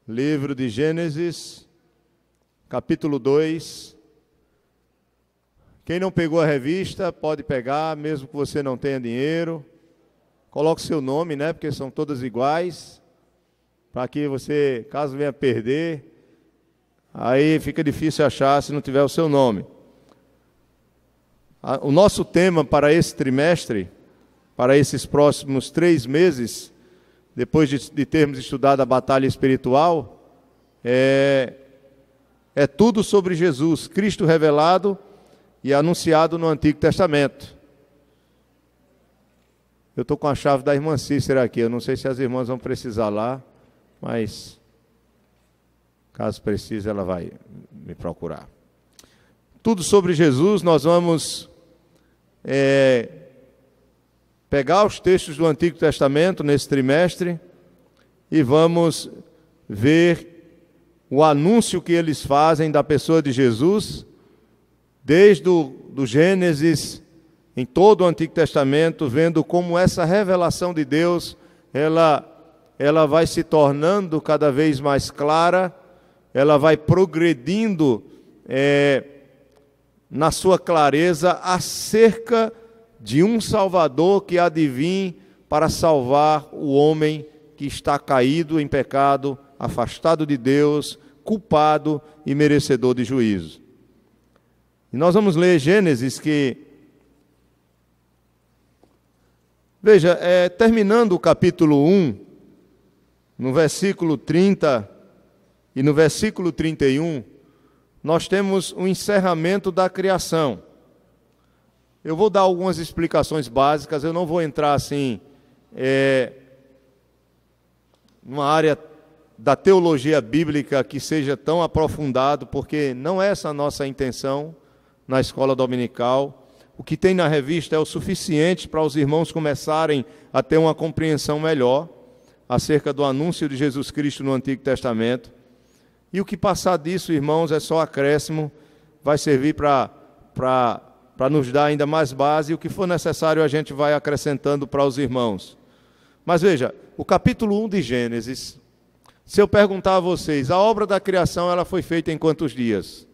Livro de Gênesis, capítulo 2. Quem não pegou a revista, pode pegar, mesmo que você não tenha dinheiro. Coloque seu nome, né? Porque são todas iguais. Para que você, caso venha perder, aí fica difícil achar se não tiver o seu nome. O nosso tema para esse trimestre, para esses próximos 3 meses, depois de termos estudado a batalha espiritual, é tudo sobre Jesus, Cristo revelado e anunciado no Antigo Testamento. Eu estou com a chave da irmã Cícera aqui, eu não sei se as irmãs vão precisar lá, mas caso precise ela vai me procurar. Tudo sobre Jesus, nós vamos pegar os textos do Antigo Testamento nesse trimestre e vamos ver o anúncio que eles fazem da pessoa de Jesus, desde do Gênesis, em todo o Antigo Testamento, vendo como essa revelação de Deus, ela vai se tornando cada vez mais clara, ela vai progredindo na sua clareza acerca de um Salvador que há de vir para salvar o homem que está caído em pecado, afastado de Deus, culpado e merecedor de juízo. E nós vamos ler Gênesis veja, terminando o capítulo 1, no versículo 30 e no versículo 31, nós temos o encerramento da criação. Eu vou dar algumas explicações básicas, eu não vou entrar assim, numa área da teologia bíblica que seja tão aprofundado, porque não é essa a nossa intenção na escola dominical. O que tem na revista é o suficiente para os irmãos começarem a ter uma compreensão melhor acerca do anúncio de Jesus Cristo no Antigo Testamento. E o que passar disso, irmãos, é só acréscimo, vai servir para nos dar ainda mais base, e o que for necessário a gente vai acrescentando para os irmãos. Mas veja, o capítulo 1 de Gênesis, se eu perguntar a vocês, a obra da criação ela foi feita em quantos dias?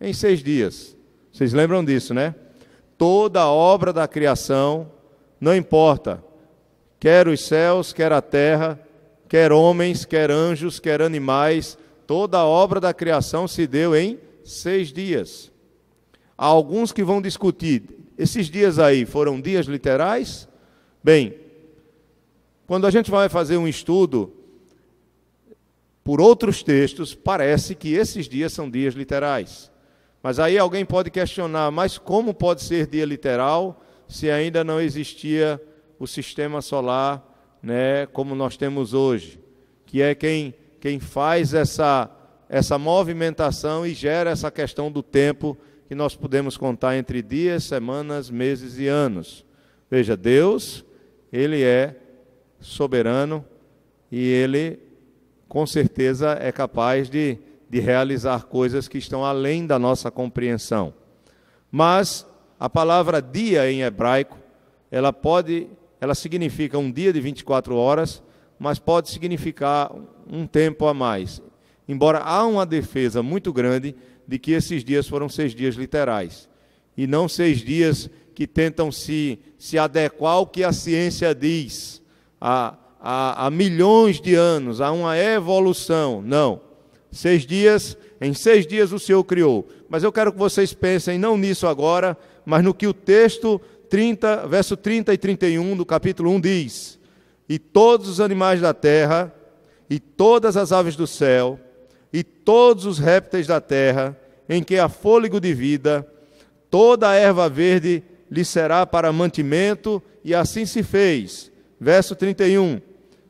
Em 6 dias. Vocês lembram disso, né? Toda a obra da criação, não importa, quer os céus, quer a terra, quer homens, quer anjos, quer animais, toda a obra da criação se deu em 6 dias. Há alguns que vão discutir, esses dias aí foram dias literais? Bem, quando a gente vai fazer um estudo por outros textos, parece que esses dias são dias literais. Mas aí alguém pode questionar, mas como pode ser dia literal se ainda não existia o sistema solar, né, como nós temos hoje? Que é quem faz essa movimentação e gera essa questão do tempo que nós podemos contar entre dias, semanas, meses e anos. Veja, Deus, Ele é soberano e Ele, com certeza, é capaz de realizar coisas que estão além da nossa compreensão. Mas a palavra dia em hebraico, ela significa um dia de 24 horas, mas pode significar um tempo a mais. Embora há uma defesa muito grande de que esses dias foram 6 dias literais, e não 6 dias que tentam se adequar ao que a ciência diz, há milhões de anos, há uma evolução. Não. 6 dias, em 6 dias o Senhor criou. Mas eu quero que vocês pensem não nisso agora, mas no que o texto verso 30 e 31 do capítulo 1 diz: e todos os animais da terra, e todas as aves do céu, e todos os répteis da terra, em que há fôlego de vida, toda a erva verde lhe será para mantimento, e assim se fez. Verso 31,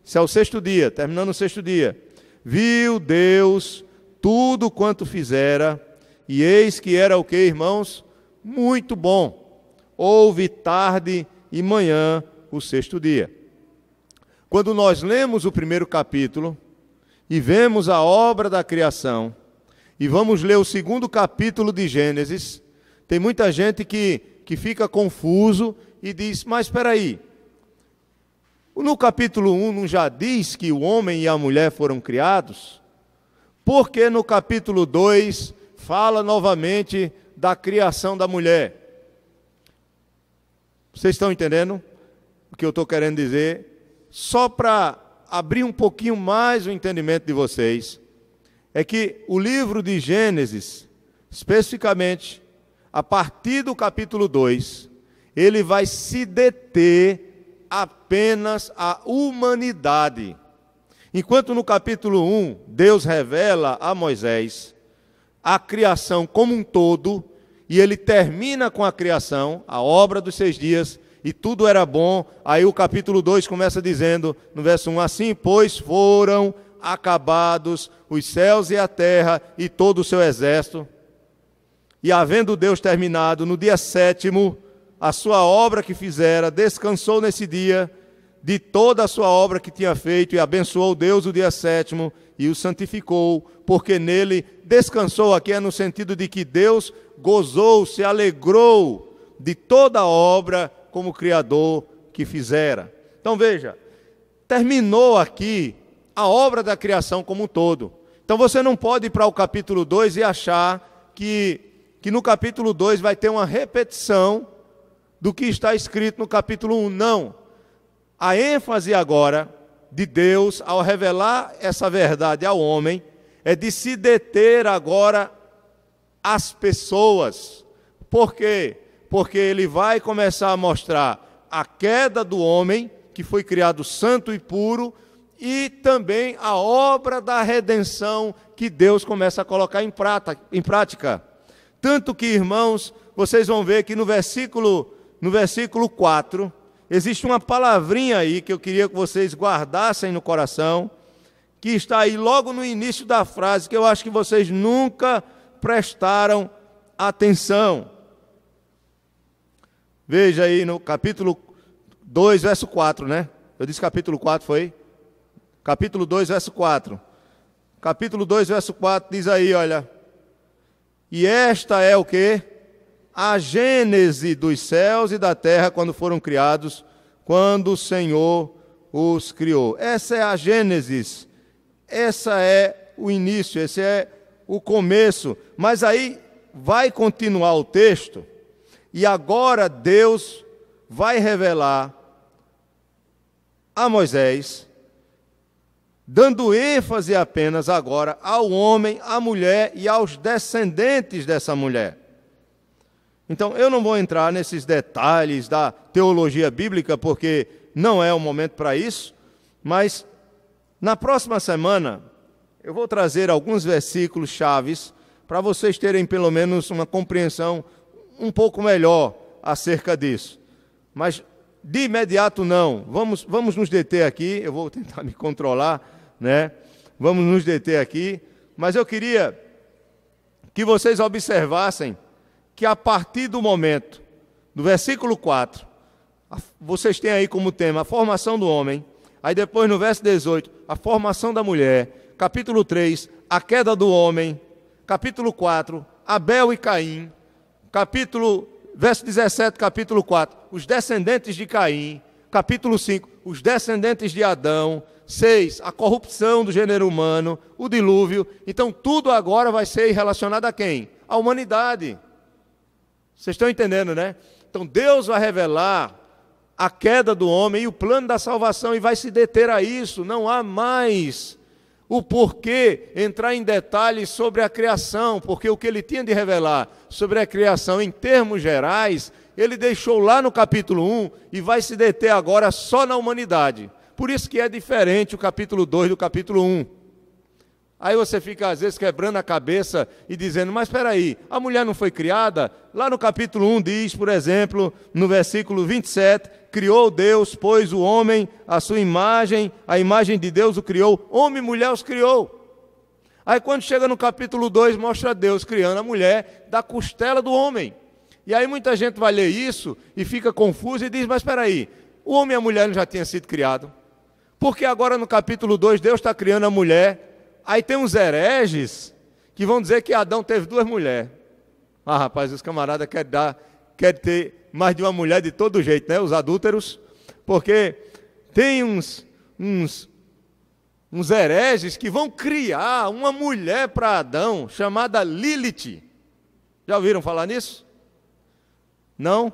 se é o 6º dia, terminando o 6º dia, viu Deus tudo quanto fizera, e eis que era o que, irmãos? Muito bom. Houve tarde e manhã o 6º dia. Quando nós lemos o 1º capítulo e vemos a obra da criação, e vamos ler o 2º capítulo de Gênesis, tem muita gente que fica confuso e diz, mas espera aí, no capítulo 1 não já diz que o homem e a mulher foram criados? porque no capítulo 2 fala novamente da criação da mulher. Vocês estão entendendo o que eu estou querendo dizer? Só para abrir um pouquinho mais o entendimento de vocês, é que o livro de Gênesis, especificamente, a partir do capítulo 2, ele vai se deter apenas à humanidade. Enquanto no capítulo 1, Deus revela a Moisés a criação como um todo, e ele termina com a criação, a obra dos 6 dias, e tudo era bom. Aí o capítulo 2 começa dizendo, no verso 1, assim, pois foram acabados os céus e a terra e todo o seu exército. E havendo Deus terminado, no dia 7º, a sua obra que fizera, descansou nesse dia de toda a sua obra que tinha feito, e abençoou Deus o dia 7º e o santificou, porque nele descansou. Aqui é no sentido de que Deus gozou, se alegrou de toda a obra como Criador que fizera. Então veja, terminou aqui a obra da criação como um todo. Então você não pode ir para o capítulo 2 e achar que no capítulo 2 vai ter uma repetição do que está escrito no capítulo 1. Não. A ênfase agora de Deus, ao revelar essa verdade ao homem, é de se deter agora às pessoas. Por quê? Porque ele vai começar a mostrar a queda do homem, que foi criado santo e puro, e também a obra da redenção que Deus começa a colocar em prática. Tanto que, irmãos, vocês vão ver que no versículo 4, existe uma palavrinha aí que eu queria que vocês guardassem no coração, que está aí logo no início da frase, que eu acho que vocês nunca prestaram atenção. Veja aí no capítulo 2, verso 4, né? Eu disse capítulo 4, foi? Capítulo 2, verso 4. Capítulo 2, verso 4 diz aí, olha. E esta é o quê? A gênese dos céus e da terra quando foram criados, quando o Senhor os criou. Essa é a gênesis, essa é o início, esse é o começo. Mas aí vai continuar o texto, e agora Deus vai revelar a Moisés, dando ênfase apenas agora ao homem, à mulher e aos descendentes dessa mulher. Então, eu não vou entrar nesses detalhes da teologia bíblica, porque não é o momento para isso, mas na próxima semana eu vou trazer alguns versículos chaves para vocês terem pelo menos uma compreensão um pouco melhor acerca disso. Mas de imediato não, vamos nos deter aqui, eu vou tentar me controlar, né? Vamos nos deter aqui, mas eu queria que vocês observassem que a partir do momento, do versículo 4, vocês têm aí como tema a formação do homem, aí depois no verso 18, a formação da mulher, capítulo 3, a queda do homem, capítulo 4, Abel e Caim, verso 17, capítulo 4, os descendentes de Caim, capítulo 5, os descendentes de Adão, 6, a corrupção do gênero humano, o dilúvio. Então tudo agora vai ser relacionado a quem? A humanidade. Vocês estão entendendo, né? Então Deus vai revelar a queda do homem e o plano da salvação, e vai se deter a isso. Não há mais o porquê entrar em detalhes sobre a criação, porque o que ele tinha de revelar sobre a criação em termos gerais, ele deixou lá no capítulo 1 e vai se deter agora só na humanidade. Por isso que é diferente o capítulo 2 do capítulo 1. Aí você fica às vezes quebrando a cabeça e dizendo, mas espera aí, a mulher não foi criada? Lá no capítulo 1 diz, por exemplo, no versículo 27, criou Deus, pois o homem, a sua imagem, a imagem de Deus o criou, homem e mulher os criou. Aí quando chega no capítulo 2, mostra Deus criando a mulher da costela do homem. E aí muita gente vai ler isso e fica confuso e diz, mas espera aí, o homem e a mulher não já tinham sido criados? Porque agora no capítulo 2 Deus está criando a mulher. Aí tem uns hereges que vão dizer que Adão teve 2 mulheres. Ah, rapaz, os camaradas querem ter mais de uma mulher de todo jeito, né? Os adúlteros. Porque tem uns uns hereges que vão criar uma mulher para Adão chamada Lilith. Já ouviram falar nisso? Não?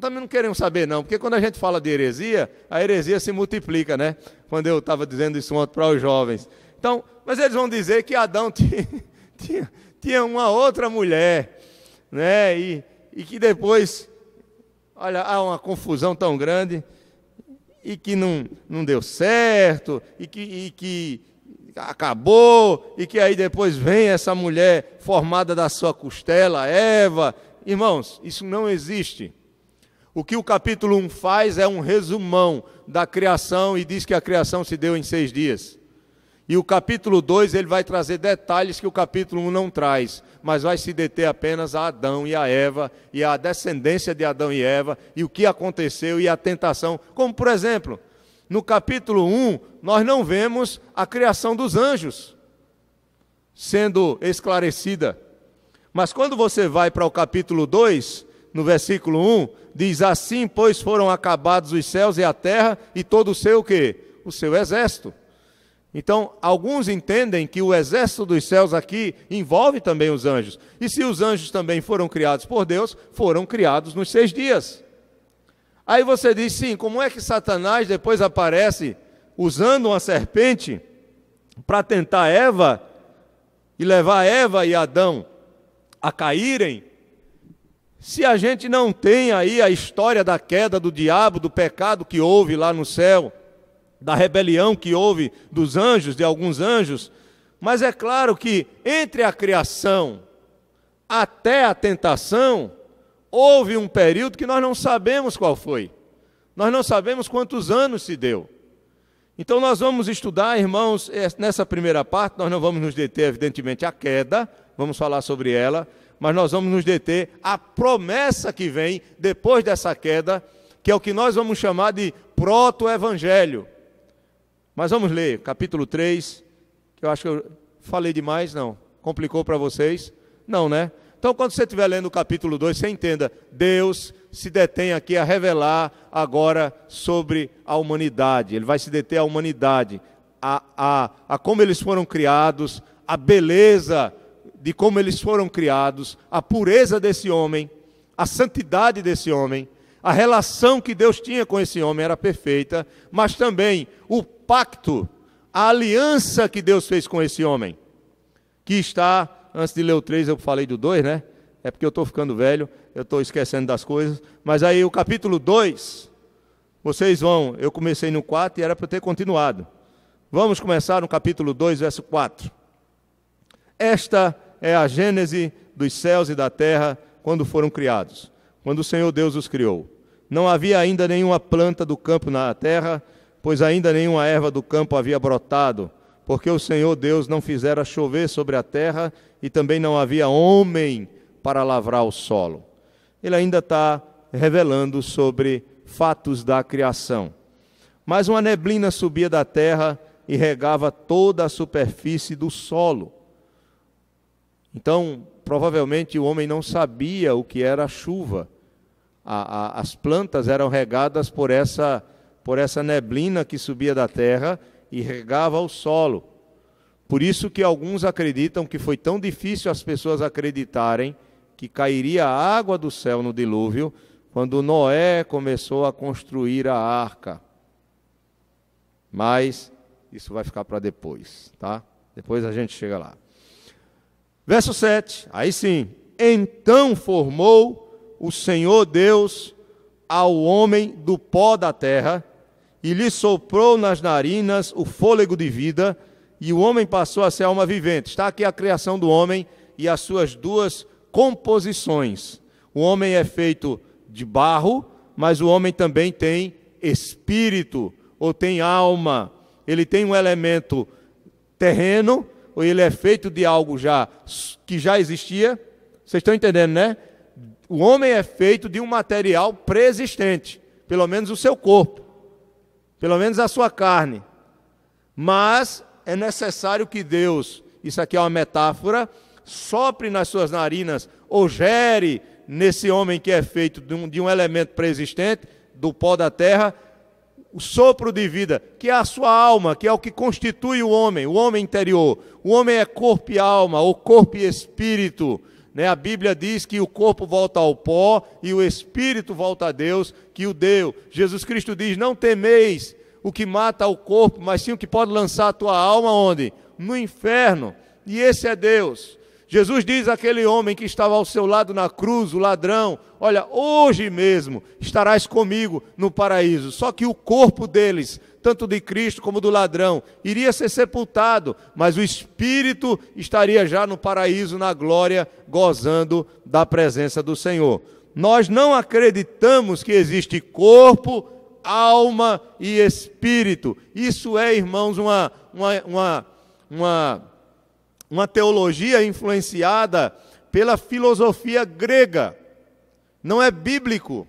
Também não queremos saber não, porque quando a gente fala de heresia, a heresia se multiplica, né? Quando eu estava dizendo isso ontem para os jovens. Então, mas eles vão dizer que Adão tinha uma outra mulher, né? E que depois, olha, há uma confusão tão grande, e que não deu certo, e que acabou, e que aí depois vem essa mulher formada da sua costela, Eva. Irmãos, isso não existe. O que o capítulo 1 faz é um resumão da criação e diz que a criação se deu em 6 dias. E o capítulo 2 ele vai trazer detalhes que o capítulo 1 não traz, mas vai se deter apenas a Adão e a Eva, e a descendência de Adão e Eva, e o que aconteceu e a tentação. Como, por exemplo, no capítulo 1, nós não vemos a criação dos anjos sendo esclarecida. Mas quando você vai para o capítulo 2, no versículo 1, diz assim, pois foram acabados os céus e a terra, e todo o seu o quê? O seu exército. Então, alguns entendem que o exército dos céus aqui envolve também os anjos. E se os anjos também foram criados por Deus, foram criados nos 6 dias. Aí você diz, sim, como é que Satanás depois aparece usando uma serpente para tentar Eva e levar Eva e Adão a caírem? Se a gente não tem aí a história da queda do diabo, do pecado que houve lá no céu, da rebelião que houve dos anjos, de alguns anjos, mas é claro que entre a criação até a tentação, houve um período que nós não sabemos qual foi. Nós não sabemos quantos anos se deu. Então nós vamos estudar, irmãos, nessa primeira parte, nós não vamos nos deter, evidentemente, à queda, vamos falar sobre ela, mas nós vamos nos deter à promessa que vem depois dessa queda, que é o que nós vamos chamar de proto-evangelho. Mas vamos ler, capítulo 3, que eu acho que eu falei demais, não? Complicou para vocês? Não, né? Então, quando você estiver lendo o capítulo 2, você entenda, Deus se detém aqui a revelar agora sobre a humanidade. Ele vai se deter à humanidade, a como eles foram criados, a beleza de como eles foram criados, a pureza desse homem, a santidade desse homem, a relação que Deus tinha com esse homem era perfeita, mas também o pacto, a aliança que Deus fez com esse homem, que está, antes de ler o 3 eu falei do 2, né? É porque eu estou ficando velho, eu estou esquecendo das coisas, mas aí o capítulo 2, vocês vão, eu comecei no 4 e era para eu ter continuado. Vamos começar no capítulo 2, verso 4. Esta é a gênese dos céus e da terra quando foram criados, quando o Senhor Deus os criou. Não havia ainda nenhuma planta do campo na terra, pois ainda nenhuma erva do campo havia brotado, porque o Senhor Deus não fizera chover sobre a terra e também não havia homem para lavrar o solo. Ele ainda está revelando sobre fatos da criação. Mas uma neblina subia da terra e regava toda a superfície do solo. Então, provavelmente o homem não sabia o que era a chuva. As plantas eram regadas por essa neblina que subia da terra e regava o solo. Por isso que alguns acreditam que foi tão difícil as pessoas acreditarem que cairia água do céu no dilúvio, quando Noé começou a construir a arca. Mas isso vai ficar para depois, tá? Depois a gente chega lá. Verso 7, aí sim. Então formou o Senhor Deus ao homem do pó da terra, e lhe soprou nas narinas o fôlego de vida, e o homem passou a ser alma vivente. Está aqui a criação do homem e as suas duas composições. O homem é feito de barro, mas o homem também tem espírito, ou tem alma. Ele tem um elemento terreno, ou ele é feito de algo que já existia. Vocês estão entendendo, né? O homem é feito de um material pré-existente, pelo menos o seu corpo, pelo menos a sua carne. Mas é necessário que Deus, isso aqui é uma metáfora, sopre nas suas narinas, ou gere nesse homem que é feito de um elemento pré-existente, do pó da terra, o sopro de vida, que é a sua alma, que é o que constitui o homem interior. O homem é corpo e alma, ou corpo e espírito. A Bíblia diz que o corpo volta ao pó e o espírito volta a Deus, que o deu. Jesus Cristo diz, não temeis o que mata o corpo, mas sim o que pode lançar a tua alma onde? No inferno. E esse é Deus. Jesus diz àquele homem que estava ao seu lado na cruz, o ladrão, olha, hoje mesmo estarás comigo no paraíso. Só que o corpo deles, tanto de Cristo como do ladrão, iria ser sepultado, mas o espírito estaria já no paraíso, na glória, gozando da presença do Senhor. Nós não acreditamos que existe corpo, alma e espírito. Isso é, irmãos, uma teologia influenciada pela filosofia grega. Não é bíblico.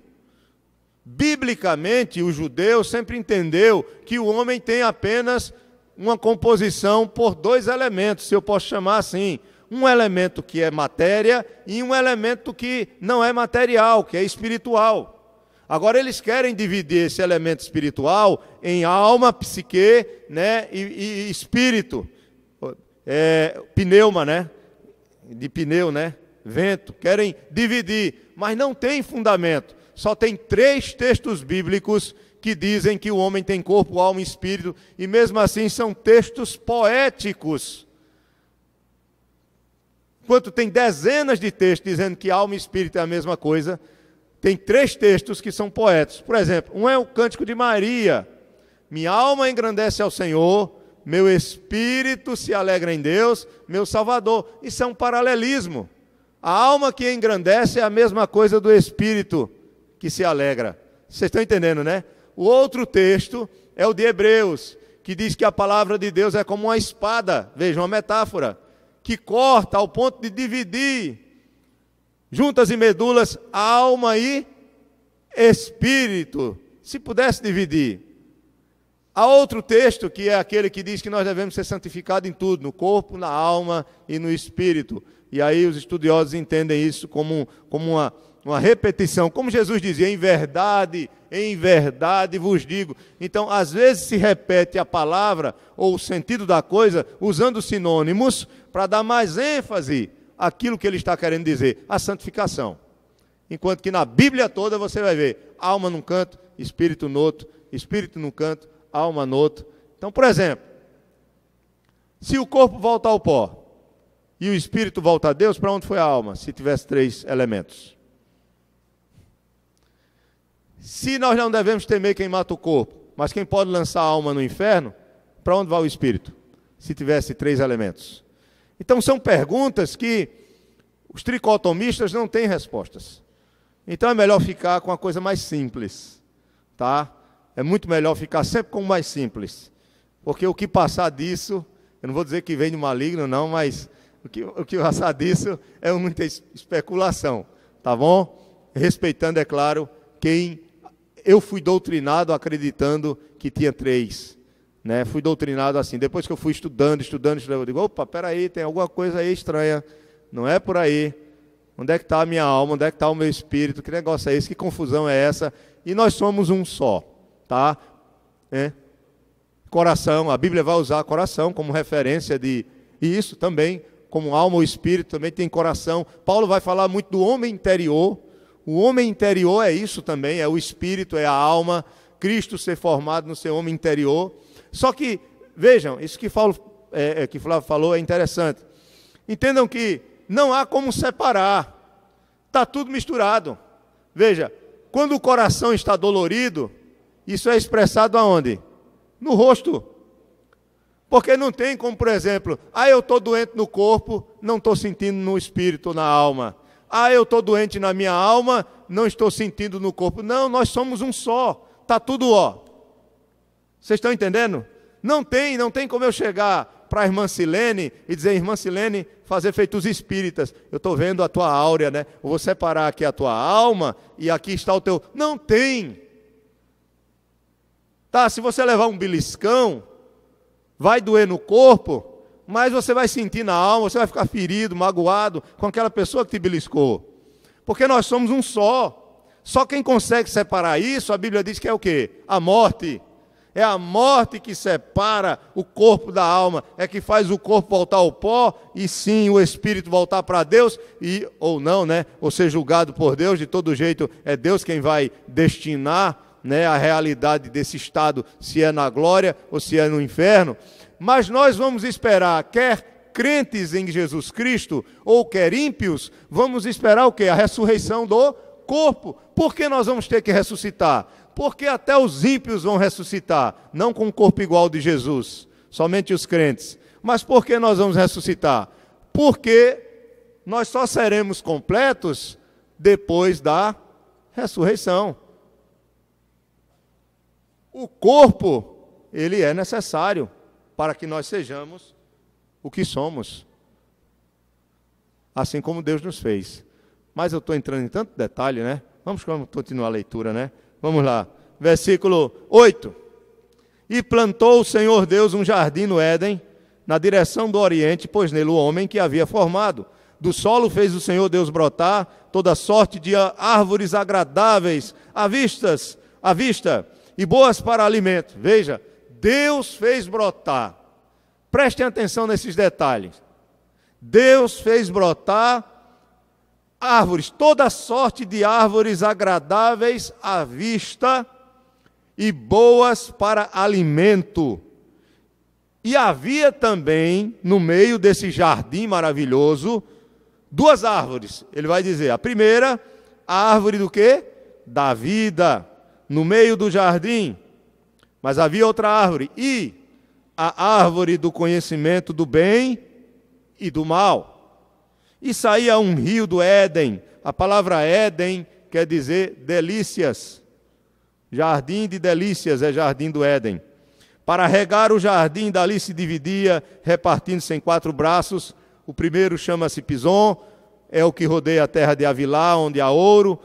Biblicamente, o judeu sempre entendeu que o homem tem apenas uma composição por dois elementos, se eu posso chamar assim. Um elemento que é matéria e um elemento que não é material, que é espiritual. Agora, eles querem dividir esse elemento espiritual em alma, psique, e espírito. Pneuma, de pneu, vento, querem dividir, mas não tem fundamento. Só tem 3 textos bíblicos que dizem que o homem tem corpo, alma e espírito, e mesmo assim são textos poéticos. Enquanto tem dezenas de textos dizendo que alma e espírito é a mesma coisa, tem 3 textos que são poéticos. Por exemplo, um é o Cântico de Maria. Minha alma engrandece ao Senhor, meu espírito se alegra em Deus, meu Salvador. Isso é um paralelismo. A alma que engrandece é a mesma coisa do espírito que se alegra. Vocês estão entendendo, O outro texto é o de Hebreus, que diz que a palavra de Deus é como uma espada, veja, uma metáfora, que corta ao ponto de dividir juntas e medulas, alma e espírito. Se pudesse dividir. Há outro texto, que é aquele que diz que nós devemos ser santificados em tudo, no corpo, na alma e no espírito. E aí os estudiosos entendem isso como uma repetição. Como Jesus dizia, em verdade vos digo. Então, às vezes se repete a palavra ou o sentido da coisa usando sinônimos para dar mais ênfase àquilo que ele está querendo dizer, a santificação. Enquanto que na Bíblia toda você vai ver alma num canto, espírito no outro, espírito num canto, alma no outro. Então, por exemplo, se o corpo volta ao pó e o espírito volta a Deus, para onde foi a alma? Se tivesse 3 elementos. Se nós não devemos temer quem mata o corpo, mas quem pode lançar a alma no inferno, para onde vai o espírito? Se tivesse 3 elementos. Então são perguntas que os tricotomistas não têm respostas. Então é melhor ficar com a coisa mais simples, tá? É muito melhor ficar sempre com o mais simples. Porque o que passar disso, eu não vou dizer que vem do maligno não, mas o que passar disso é muita especulação, tá bom? Respeitando, é claro, quem eu fui doutrinado acreditando que tinha 3, Fui doutrinado assim. Depois que eu fui estudando, eu digo, opa, peraí, tem alguma coisa aí estranha. Não é por aí. Onde é que está a minha alma? Onde é que está o meu espírito? Que negócio é esse? Que confusão é essa? E nós somos um só, tá? Coração, a Bíblia vai usar coração como referência de isso também, como alma ou espírito, também tem coração. Paulo vai falar muito do homem interior. O homem interior é isso também, é o espírito, é a alma, Cristo ser formado no seu homem interior. Só que, vejam, isso que Flávio falou é interessante. Entendam que não há como separar, está tudo misturado. Veja, quando o coração está dolorido, isso é expressado aonde? No rosto. Porque não tem como, por exemplo, eu estou doente no corpo, não estou sentindo no espírito ou na alma. Eu estou doente na minha alma, não estou sentindo no corpo. Não, nós somos um só. Está tudo, Vocês estão entendendo? Não tem como eu chegar para a irmã Silene e dizer, irmã Silene, fazer feito os espíritas. Eu estou vendo a tua áurea, Eu vou separar aqui a tua alma e aqui está o teu... Não tem. Tá, se você levar um beliscão, vai doer no corpo, mas você vai sentir na alma, você vai ficar ferido, magoado com aquela pessoa que te beliscou. Porque nós somos um só. Só quem consegue separar isso, a Bíblia diz que é o quê? A morte. É a morte que separa o corpo da alma, é que faz o corpo voltar ao pó e sim o espírito voltar para Deus, ou não, né? Ou ser julgado por Deus. De todo jeito é Deus quem vai destinar, né, a realidade desse estado, se é na glória ou se é no inferno. Mas nós vamos esperar, quer crentes em Jesus Cristo ou quer ímpios, vamos esperar o quê? A ressurreição do corpo. Por que nós vamos ter que ressuscitar? Porque até os ímpios vão ressuscitar, não com o corpo igual de Jesus, somente os crentes. Mas por que nós vamos ressuscitar? Porque nós só seremos completos depois da ressurreição. O corpo, ele é necessário para que nós sejamos o que somos, assim como Deus nos fez. Mas eu estou entrando em tanto detalhe, né? Vamos continuar a leitura, né? Vamos lá, versículo 8. E plantou o Senhor Deus um jardim no Éden, na direção do Oriente, pois nele o homem que havia formado. Do solo fez o Senhor Deus brotar toda sorte de árvores agradáveis à vista e boas para alimento. Veja, Deus fez brotar. Prestem atenção nesses detalhes. Deus fez brotar árvores, toda sorte de árvores agradáveis à vista e boas para alimento. E havia também, no meio desse jardim maravilhoso, duas árvores. Ele vai dizer, a primeira, a árvore do quê? Da vida, no meio do jardim. Mas havia outra árvore, e a árvore do conhecimento do bem e do mal. E saía um rio do Éden. A palavra Éden quer dizer delícias. Jardim de delícias é jardim do Éden. Para regar o jardim, dali se dividia, repartindo-se em 4 braços. O primeiro chama-se Pison, é o que rodeia a terra de Avilá, onde há ouro.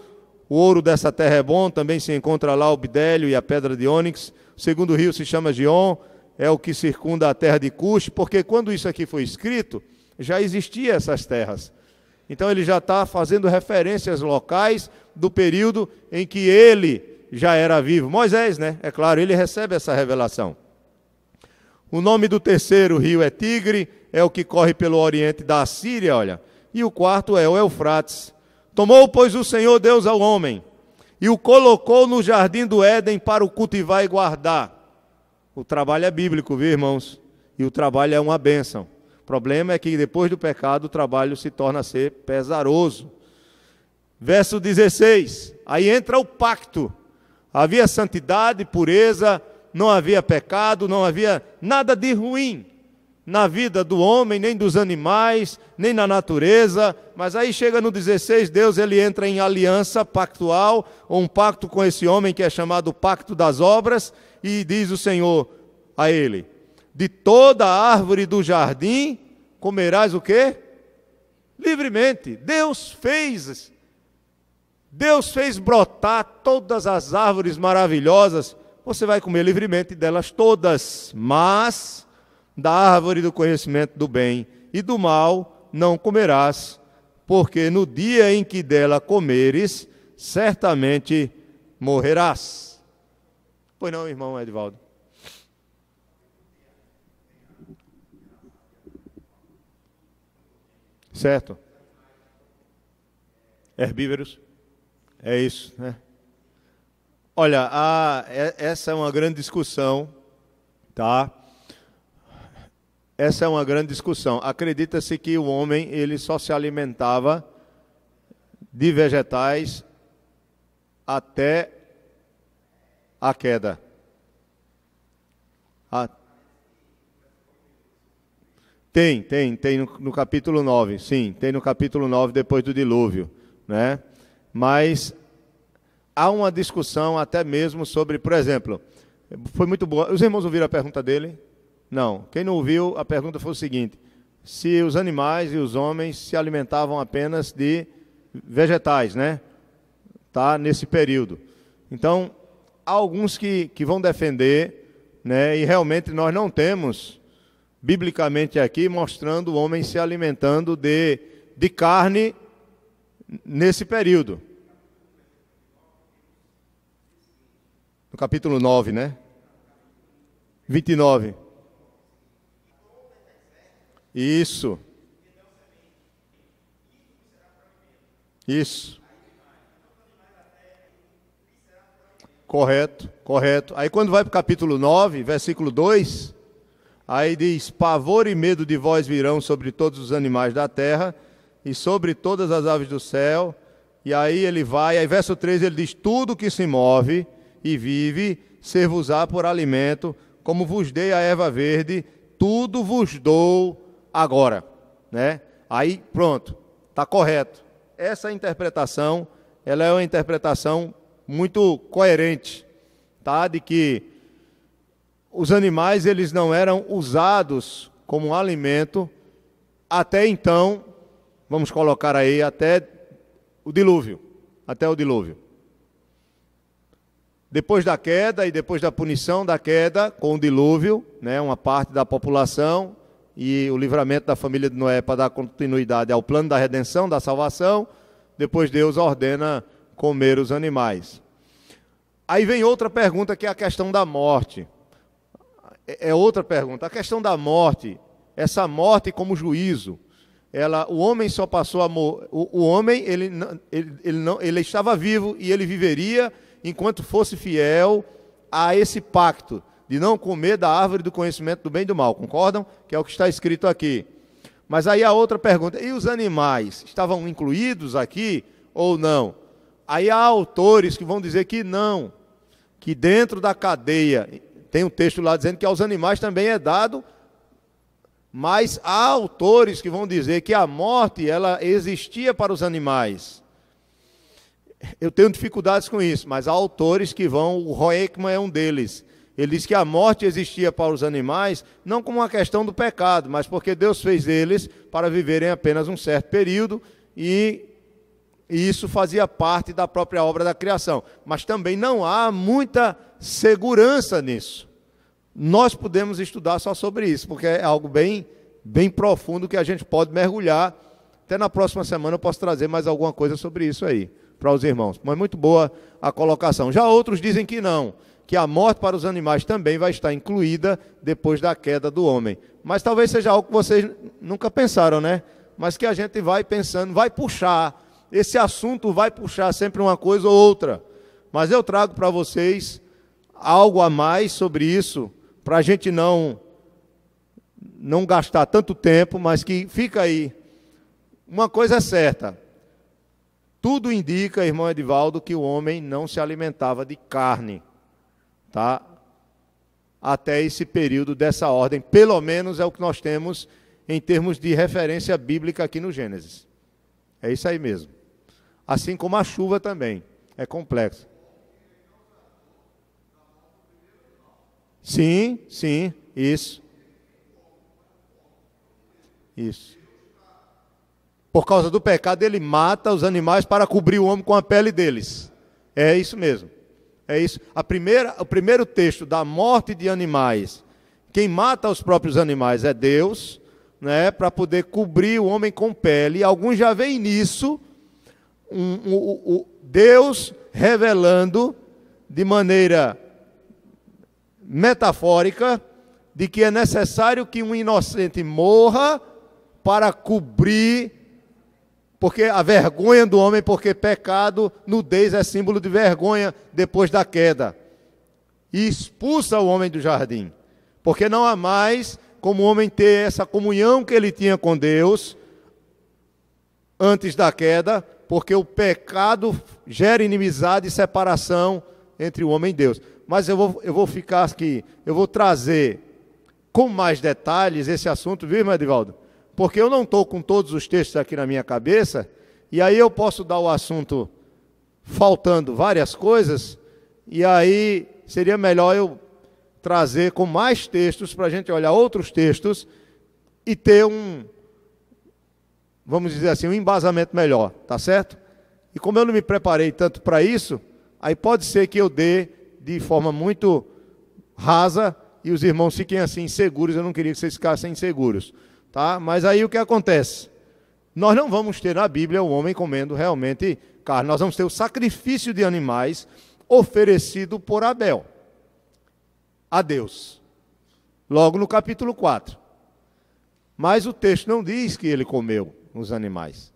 O ouro dessa terra é bom, também se encontra lá o bidélio e a pedra de ônix. O segundo rio se chama Gion, é o que circunda a terra de Cush, porque quando isso aqui foi escrito, já existiam essas terras. Então ele já está fazendo referências locais do período em que ele já era vivo. Moisés, né? É claro, ele recebe essa revelação. O nome do terceiro rio é Tigre, é o que corre pelo oriente da Assíria, olha. E o quarto é o Eufrates. Tomou, pois, o Senhor Deus ao homem e o colocou no jardim do Éden para o cultivar e guardar. O trabalho é bíblico, viu, irmãos? E o trabalho é uma bênção. O problema é que depois do pecado o trabalho se torna a ser pesaroso. Verso 16, aí entra o pacto. Havia santidade, pureza, não havia pecado, não havia nada de ruim na vida do homem, nem dos animais, nem na natureza. Mas aí chega no 16, Deus ele entra em aliança pactual, ou um pacto com esse homem que é chamado pacto das obras, e diz o Senhor a ele, de toda a árvore do jardim comerás o quê? Livremente. Deus fez brotar todas as árvores maravilhosas, você vai comer livremente delas todas, mas da árvore do conhecimento do bem e do mal não comerás, porque no dia em que dela comeres, certamente morrerás. Pois não, irmão Edivaldo? Certo? Herbívoros. É isso, né? Olha, essa é uma grande discussão, tá? Essa é uma grande discussão. Acredita-se que o homem, ele só se alimentava de vegetais até a queda. Tem no capítulo 9, sim, tem no capítulo 9 depois do dilúvio, né? Mas há uma discussão até mesmo sobre, por exemplo, foi muito boa. Os irmãos ouviram a pergunta dele? Não. Quem não ouviu, a pergunta foi o seguinte: se os animais e os homens se alimentavam apenas de vegetais, né? Tá? Nesse período. Então, há alguns que vão defender, né? E realmente nós não temos, biblicamente aqui, mostrando o homem se alimentando de carne nesse período. No capítulo 9, né? 29. Isso. Isso. Correto, correto. Aí quando vai para o capítulo 9, versículo 2, aí diz: pavor e medo de vós virão sobre todos os animais da terra e sobre todas as aves do céu. E aí ele vai, aí verso 3 ele diz: tudo que se move e vive, ser-vos-á por alimento, como vos dei a erva verde, tudo vos dou agora, né? Aí pronto, está correto. Essa interpretação, ela é uma interpretação muito coerente, tá? De que os animais eles não eram usados como alimento até então, vamos colocar aí, até o dilúvio, até o dilúvio. Depois da queda e depois da punição da queda com o dilúvio, né, uma parte da população e o livramento da família de Noé para dar continuidade ao plano da redenção, da salvação, depois Deus ordena comer os animais. Aí vem outra pergunta, que é a questão da morte. É outra pergunta. A questão da morte, essa morte como juízo, o homem só passou a morrer. O homem ele estava vivo e ele viveria enquanto fosse fiel a esse pacto de não comer da árvore do conhecimento do bem e do mal. Concordam? Que é o que está escrito aqui. Mas aí a outra pergunta: e os animais estavam incluídos aqui ou não? Aí há autores que vão dizer que não, que dentro da cadeia, tem um texto lá dizendo que aos animais também é dado, mas há autores que vão dizer que a morte, ela existia para os animais. Eu tenho dificuldades com isso, mas há autores que vão, o Roekman é um deles. Ele diz que a morte existia para os animais, não como uma questão do pecado, mas porque Deus fez eles para viverem apenas um certo período e isso fazia parte da própria obra da criação. Mas também não há muita segurança nisso. Nós podemos estudar só sobre isso, porque é algo bem, bem profundo que a gente pode mergulhar. Até na próxima semana eu posso trazer mais alguma coisa sobre isso aí, para os irmãos. Mas muito boa a colocação. Já outros dizem que não, que a morte para os animais também vai estar incluída depois da queda do homem. Mas talvez seja algo que vocês nunca pensaram, né? Mas que a gente vai pensando, vai puxar. Esse assunto vai puxar sempre uma coisa ou outra. Mas eu trago para vocês algo a mais sobre isso, para a gente não gastar tanto tempo, mas que fica aí. Uma coisa é certa. Tudo indica, irmão Edivaldo, que o homem não se alimentava de carne, tá? Até esse período dessa ordem. Pelo menos é o que nós temos em termos de referência bíblica aqui no Gênesis. É isso aí mesmo. Assim como a chuva também. É complexo. Sim, sim, isso. Isso. Por causa do pecado, ele mata os animais para cobrir o homem com a pele deles. É isso mesmo. É isso. O primeiro texto da morte de animais, quem mata os próprios animais é Deus, né, para poder cobrir o homem com pele. E alguns já veem nisso Deus revelando de maneira metafórica de que é necessário que um inocente morra para cobrir, porque a vergonha do homem, porque pecado, nudez é símbolo de vergonha depois da queda. E expulsa o homem do jardim, porque não há mais como o homem ter essa comunhão que ele tinha com Deus antes da queda, porque o pecado gera inimizade e separação entre o homem e Deus. Mas eu vou ficar aqui, eu vou trazer com mais detalhes esse assunto, viu, irmão Edivaldo? Porque eu não estou com todos os textos aqui na minha cabeça, e aí eu posso dar o assunto faltando várias coisas, e aí seria melhor eu trazer com mais textos, para a gente olhar outros textos, e ter vamos dizer assim, um embasamento melhor, tá certo? E como eu não me preparei tanto para isso, aí pode ser que eu dê de forma muito rasa, e os irmãos fiquem assim inseguros. Eu não queria que vocês ficassem inseguros, tá? Mas aí o que acontece? Nós não vamos ter na Bíblia o homem comendo realmente carne. Nós vamos ter o sacrifício de animais oferecido por Abel a Deus. logo no capítulo 4. Mas o texto não diz que ele comeu os animais.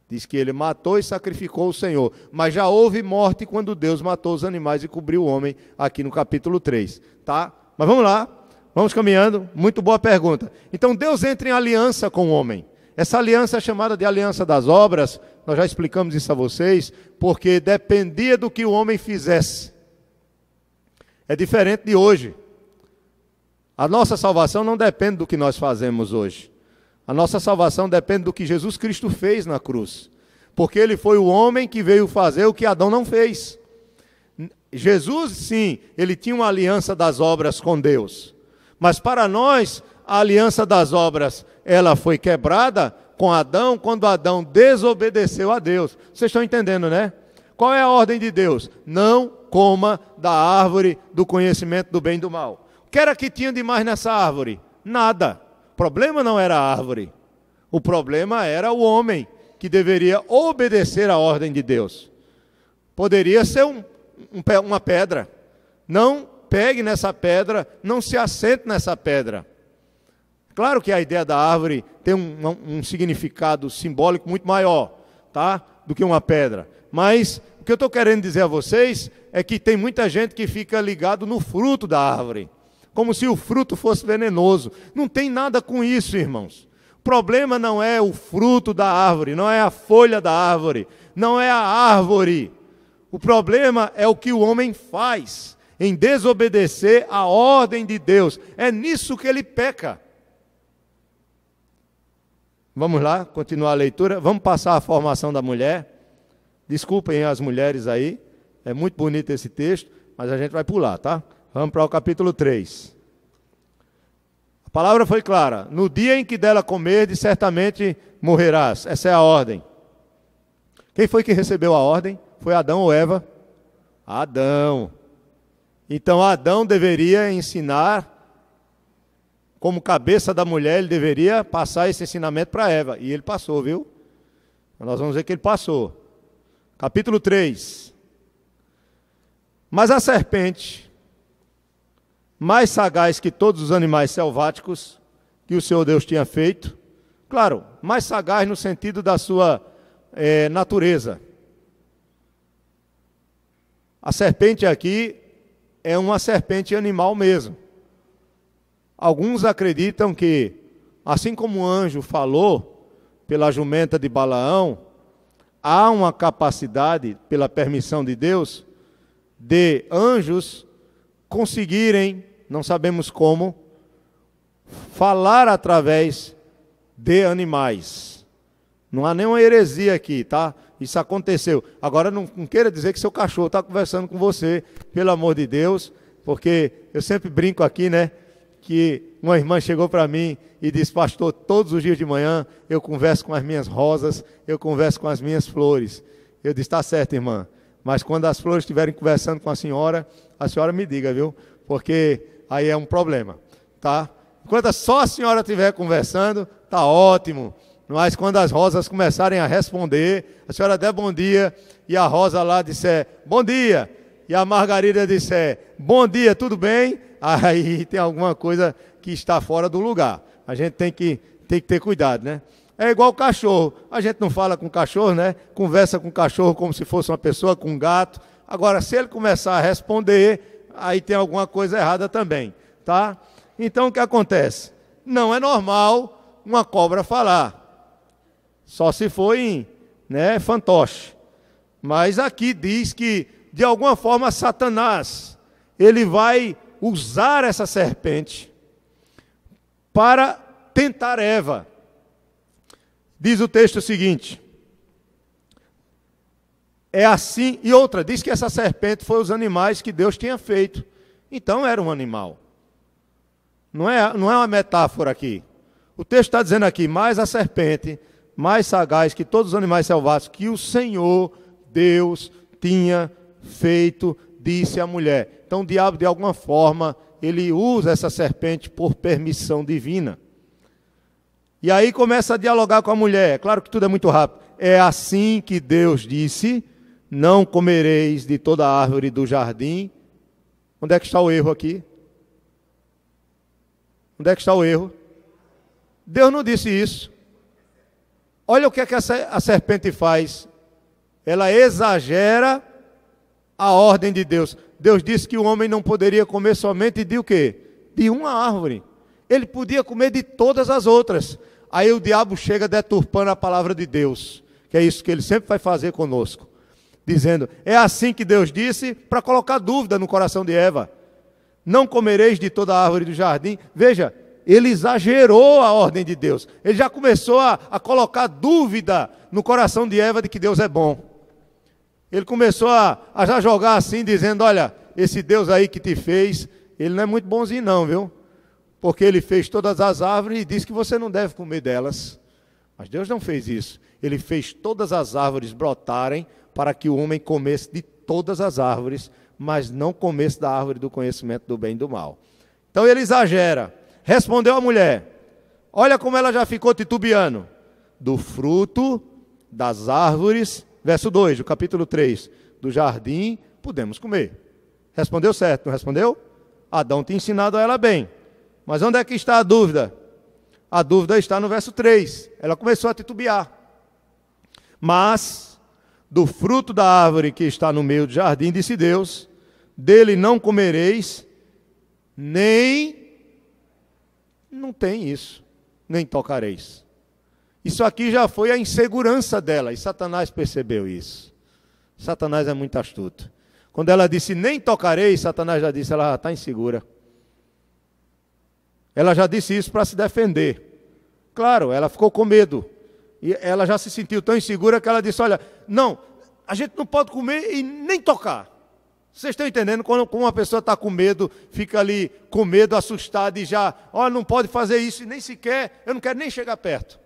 Diz que ele matou e sacrificou o Senhor. Mas já houve morte quando Deus matou os animais e cobriu o homem, aqui no capítulo 3. Tá? Mas vamos lá, vamos caminhando. Muito boa pergunta. Então Deus entra em aliança com o homem. Essa aliança é chamada de aliança das obras. Nós já explicamos isso a vocês, porque dependia do que o homem fizesse. É diferente de hoje. A nossa salvação não depende do que nós fazemos hoje. A nossa salvação depende do que Jesus Cristo fez na cruz. Porque ele foi o homem que veio fazer o que Adão não fez. Jesus, sim, ele tinha uma aliança das obras com Deus. Mas para nós, a aliança das obras, ela foi quebrada com Adão, quando Adão desobedeceu a Deus. Vocês estão entendendo, né? Qual é a ordem de Deus? Não coma da árvore do conhecimento do bem e do mal. O que era que tinha de mais nessa árvore? Nada. O problema não era a árvore. O problema era o homem, que deveria obedecer à ordem de Deus. Poderia ser uma pedra. Não pegue nessa pedra, não se assente nessa pedra. Claro que a ideia da árvore tem um significado simbólico muito maior, tá? Do que uma pedra. Mas o que eu estou querendo dizer a vocês é que tem muita gente que fica ligado no fruto da árvore, como se o fruto fosse venenoso. Não tem nada com isso, irmãos. O problema não é o fruto da árvore, não é a folha da árvore, não é a árvore. O problema é o que o homem faz em desobedecer a ordem de Deus. É nisso que ele peca. Vamos lá, continuar a leitura. Vamos passar a formação da mulher. Desculpem as mulheres aí. É muito bonito esse texto, mas a gente vai pular, tá? Vamos para o capítulo 3. A palavra foi clara. No dia em que dela comerdes, certamente morrerás. Essa é a ordem. Quem foi que recebeu a ordem? Foi Adão ou Eva? Adão. Então Adão deveria ensinar, como cabeça da mulher, ele deveria passar esse ensinamento para Eva. E ele passou, viu? Nós vamos ver que ele passou. Capítulo 3. Mas a serpente, mais sagaz que todos os animais selváticos que o Senhor Deus tinha feito, claro, mais sagaz no sentido da sua natureza. A serpente aqui é uma serpente animal mesmo. Alguns acreditam que, assim como o anjo falou pela jumenta de Balaão, há uma capacidade, pela permissão de Deus, de anjos conseguirem, não sabemos como, falar através de animais. Não há nenhuma heresia aqui, tá? Isso aconteceu. Agora não queira dizer que seu cachorro está conversando com você, pelo amor de Deus, porque eu sempre brinco aqui, né? Que uma irmã chegou para mim e disse: pastor, todos os dias de manhã eu converso com as minhas rosas, eu converso com as minhas flores. Eu disse: está certo, irmã, mas quando as flores estiverem conversando com a senhora me diga, viu? Porque aí é um problema, tá? Enquanto só a senhora estiver conversando, tá ótimo. Mas quando as rosas começarem a responder, a senhora der bom dia, e a rosa lá disser bom dia, e a Margarida disser bom dia, tudo bem? Aí tem alguma coisa que está fora do lugar. A gente tem que ter cuidado, né? É igual o cachorro. A gente não fala com o cachorro, né? Conversa com o cachorro como se fosse uma pessoa, com um gato. Agora, se ele começar a responder, aí tem alguma coisa errada também, tá? Então, o que acontece? Não é normal uma cobra falar. Só se for em, fantoche. Mas aqui diz que, de alguma forma, Satanás, ele vai usar essa serpente para tentar Eva. Diz o texto seguinte: é assim, e outra, diz que essa serpente foi os animais que Deus tinha feito. Então era um animal. Não é uma metáfora aqui. O texto está dizendo aqui: mais a serpente, mais sagaz que todos os animais selváticos que o Senhor Deus tinha feito, disse à mulher. Então o diabo, de alguma forma, ele usa essa serpente por permissão divina. E aí começa a dialogar com a mulher. É claro que tudo é muito rápido. É assim que Deus disse: não comereis de toda a árvore do jardim. Onde é que está o erro aqui? Onde é que está o erro? Deus não disse isso. Olha o que é que a serpente faz. Ela exagera a ordem de Deus. Deus disse que o homem não poderia comer somente de o quê? De uma árvore. Ele podia comer de todas as outras. Aí o diabo chega deturpando a palavra de Deus, que é isso que ele sempre vai fazer conosco, dizendo, é assim que Deus disse, para colocar dúvida no coração de Eva. Não comereis de toda a árvore do jardim. Veja, ele exagerou a ordem de Deus. Ele já começou a colocar dúvida no coração de Eva de que Deus é bom. Ele começou a já jogar assim, dizendo, olha, esse Deus aí que te fez, ele não é muito bonzinho não, viu? Porque ele fez todas as árvores e disse que você não deve comer delas. Mas Deus não fez isso. Ele fez todas as árvores brotarem para que o homem comesse de todas as árvores, mas não comesse da árvore do conhecimento do bem e do mal. Então ele exagera. Respondeu a mulher, olha como ela já ficou titubeando. Do fruto das árvores, verso 2 do capítulo 3, do jardim, podemos comer. Respondeu certo, não respondeu? Adão tinha ensinado a ela bem. Mas onde é que está a dúvida? A dúvida está no verso 3. Ela começou a titubear. Mas, do fruto da árvore que está no meio do jardim, disse Deus, dele não comereis, nem... Não tem isso, nem tocareis. Isso aqui já foi a insegurança dela, e Satanás percebeu isso. Satanás é muito astuto. Quando ela disse, nem tocareis, Satanás já disse, ela já está insegura. Ela já disse isso para se defender. Claro, ela ficou com medo. E ela já se sentiu tão insegura que ela disse, olha, não, a gente não pode comer e nem tocar. Vocês estão entendendo? Quando uma pessoa está com medo, fica ali com medo, assustada e já, olha, não pode fazer isso e nem sequer, eu não quero nem chegar perto.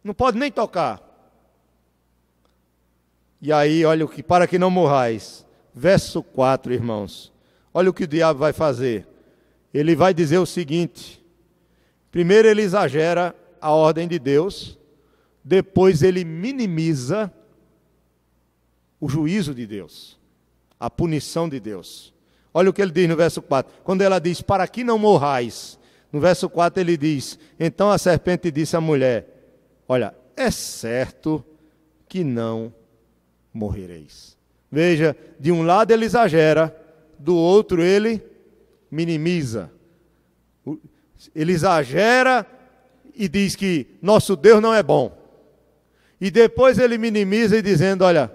Não pode nem tocar. E aí, olha o que, para que não morrais. Verso 4, irmãos. Olha o que o diabo vai fazer. Ele vai dizer o seguinte. Primeiro ele exagera a ordem de Deus. Depois ele minimiza o juízo de Deus. A punição de Deus. Olha o que ele diz no verso 4. Quando ela diz, para que não morrais. No verso 4 ele diz, então a serpente disse à mulher, olha, é certo que não morrereis. Veja, de um lado ele exagera, do outro ele minimiza. Ele exagera e diz que nosso Deus não é bom. E depois ele minimiza e dizendo, olha,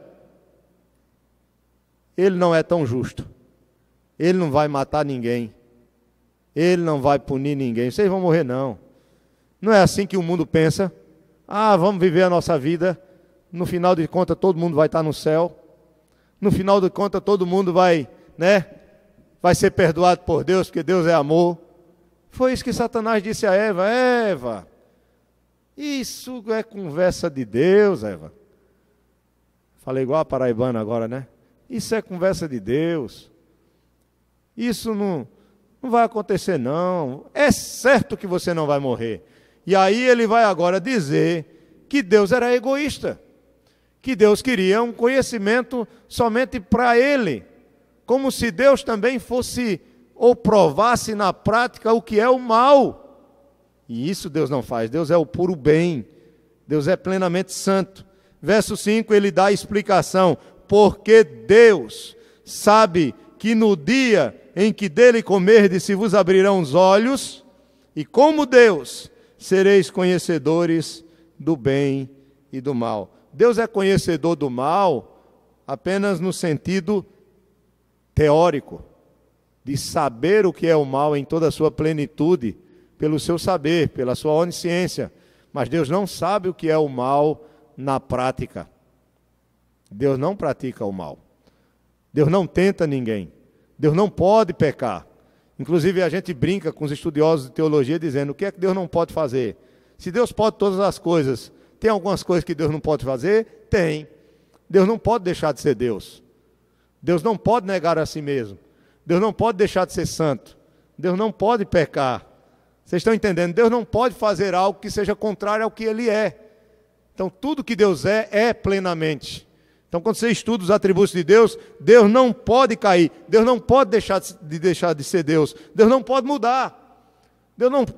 ele não é tão justo. Ele não vai matar ninguém. Ele não vai punir ninguém. Vocês vão morrer não. Não é assim que o mundo pensa. Ah, vamos viver a nossa vida. No final de contas todo mundo vai estar no céu. No final de contas todo mundo vai, né? Vai ser perdoado por Deus, porque Deus é amor. Foi isso que Satanás disse a Eva. Eva, isso é conversa de Deus, Eva. Falei igual a paraibana agora, né? Isso é conversa de Deus. Isso não vai acontecer não. É certo que você não vai morrer. E aí ele vai agora dizer que Deus era egoísta. Que Deus queria um conhecimento somente para ele. Como se Deus também fosse ou provasse na prática o que é o mal. E isso Deus não faz. Deus é o puro bem. Deus é plenamente santo. Verso 5 ele dá a explicação. Porque Deus sabe que no dia em que dele comerdes se vos abrirão os olhos, e como Deus sereis conhecedores do bem e do mal. Deus é conhecedor do mal apenas no sentido teórico, de saber o que é o mal em toda a sua plenitude, pelo seu saber, pela sua onisciência. Mas Deus não sabe o que é o mal na prática. Deus não pratica o mal. Deus não tenta ninguém. Deus não pode pecar. Inclusive a gente brinca com os estudiosos de teologia dizendo, o que é que Deus não pode fazer? Se Deus pode todas as coisas, tem algumas coisas que Deus não pode fazer? Tem. Deus não pode deixar de ser Deus. Deus não pode negar a si mesmo. Deus não pode deixar de ser santo. Deus não pode pecar. Vocês estão entendendo? Deus não pode fazer algo que seja contrário ao que Ele é. Então tudo que Deus é plenamente. Então, quando você estuda os atributos de Deus, Deus não pode cair, Deus não pode deixar de ser Deus, Deus não pode mudar.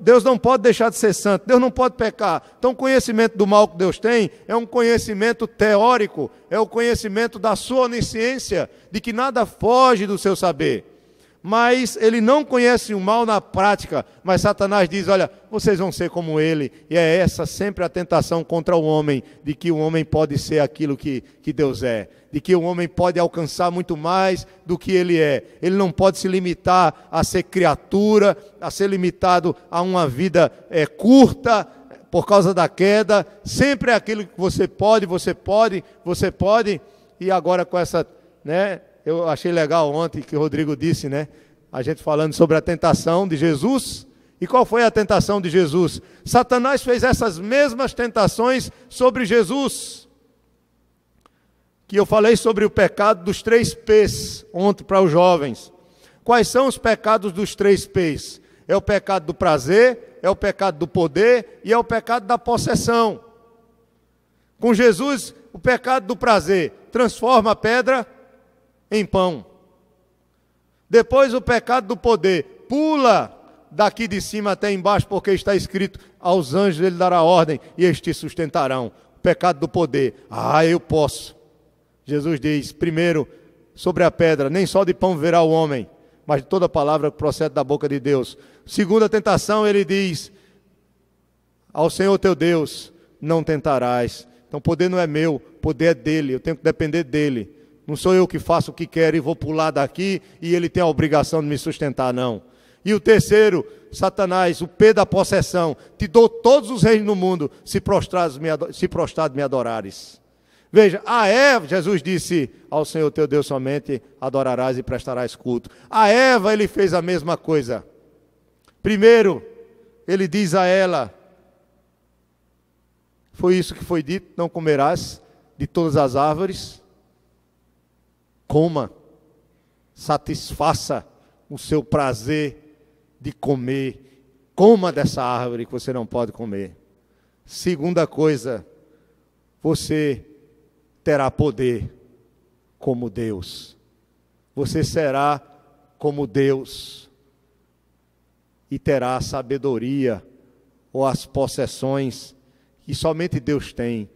Deus não pode deixar de ser santo, Deus não pode pecar. Então o conhecimento do mal que Deus tem é um conhecimento teórico, é o conhecimento da sua onisciência, de que nada foge do seu saber. Mas ele não conhece o mal na prática, mas Satanás diz, olha, vocês vão ser como ele, e é essa sempre a tentação contra o homem, de que o homem pode ser aquilo que Deus é, de que o homem pode alcançar muito mais do que ele é, ele não pode se limitar a ser criatura, a ser limitado a uma vida curta, por causa da queda, sempre é aquilo que você pode, e agora com essa, né? Eu achei legal ontem que o Rodrigo disse, né? A gente falando sobre a tentação de Jesus. E qual foi a tentação de Jesus? Satanás fez essas mesmas tentações sobre Jesus. Que eu falei sobre o pecado dos 3 P's ontem para os jovens. Quais são os pecados dos 3 P's? É o pecado do prazer, é o pecado do poder e é o pecado da possessão. Com Jesus, o pecado do prazer transforma a pedra em pão. Depois o pecado do poder, pula daqui de cima até embaixo, porque está escrito, aos anjos ele dará ordem e eles te sustentarão. O pecado do poder, eu posso. Jesus diz, primeiro, sobre a pedra, nem só de pão viverá o homem, mas de toda palavra que procede da boca de Deus. Segunda tentação, ele diz, ao Senhor teu Deus não tentarás. Então o poder não é meu, o poder é dele, eu tenho que depender dele. Não sou eu que faço o que quero e vou pular daqui e ele tem a obrigação de me sustentar, não. E o terceiro, Satanás, o P da possessão. Te dou todos os reinos do mundo, se prostrado me adorares. Veja, a Eva, Jesus disse, ao Senhor teu Deus somente adorarás e prestarás culto. A Eva, ele fez a mesma coisa. Primeiro, ele diz a ela, foi isso que foi dito, não comerás de todas as árvores. Coma, satisfaça o seu prazer de comer, coma dessa árvore que você não pode comer. Segunda coisa, você terá poder como Deus, você será como Deus e terá a sabedoria ou as possessões que somente Deus tem.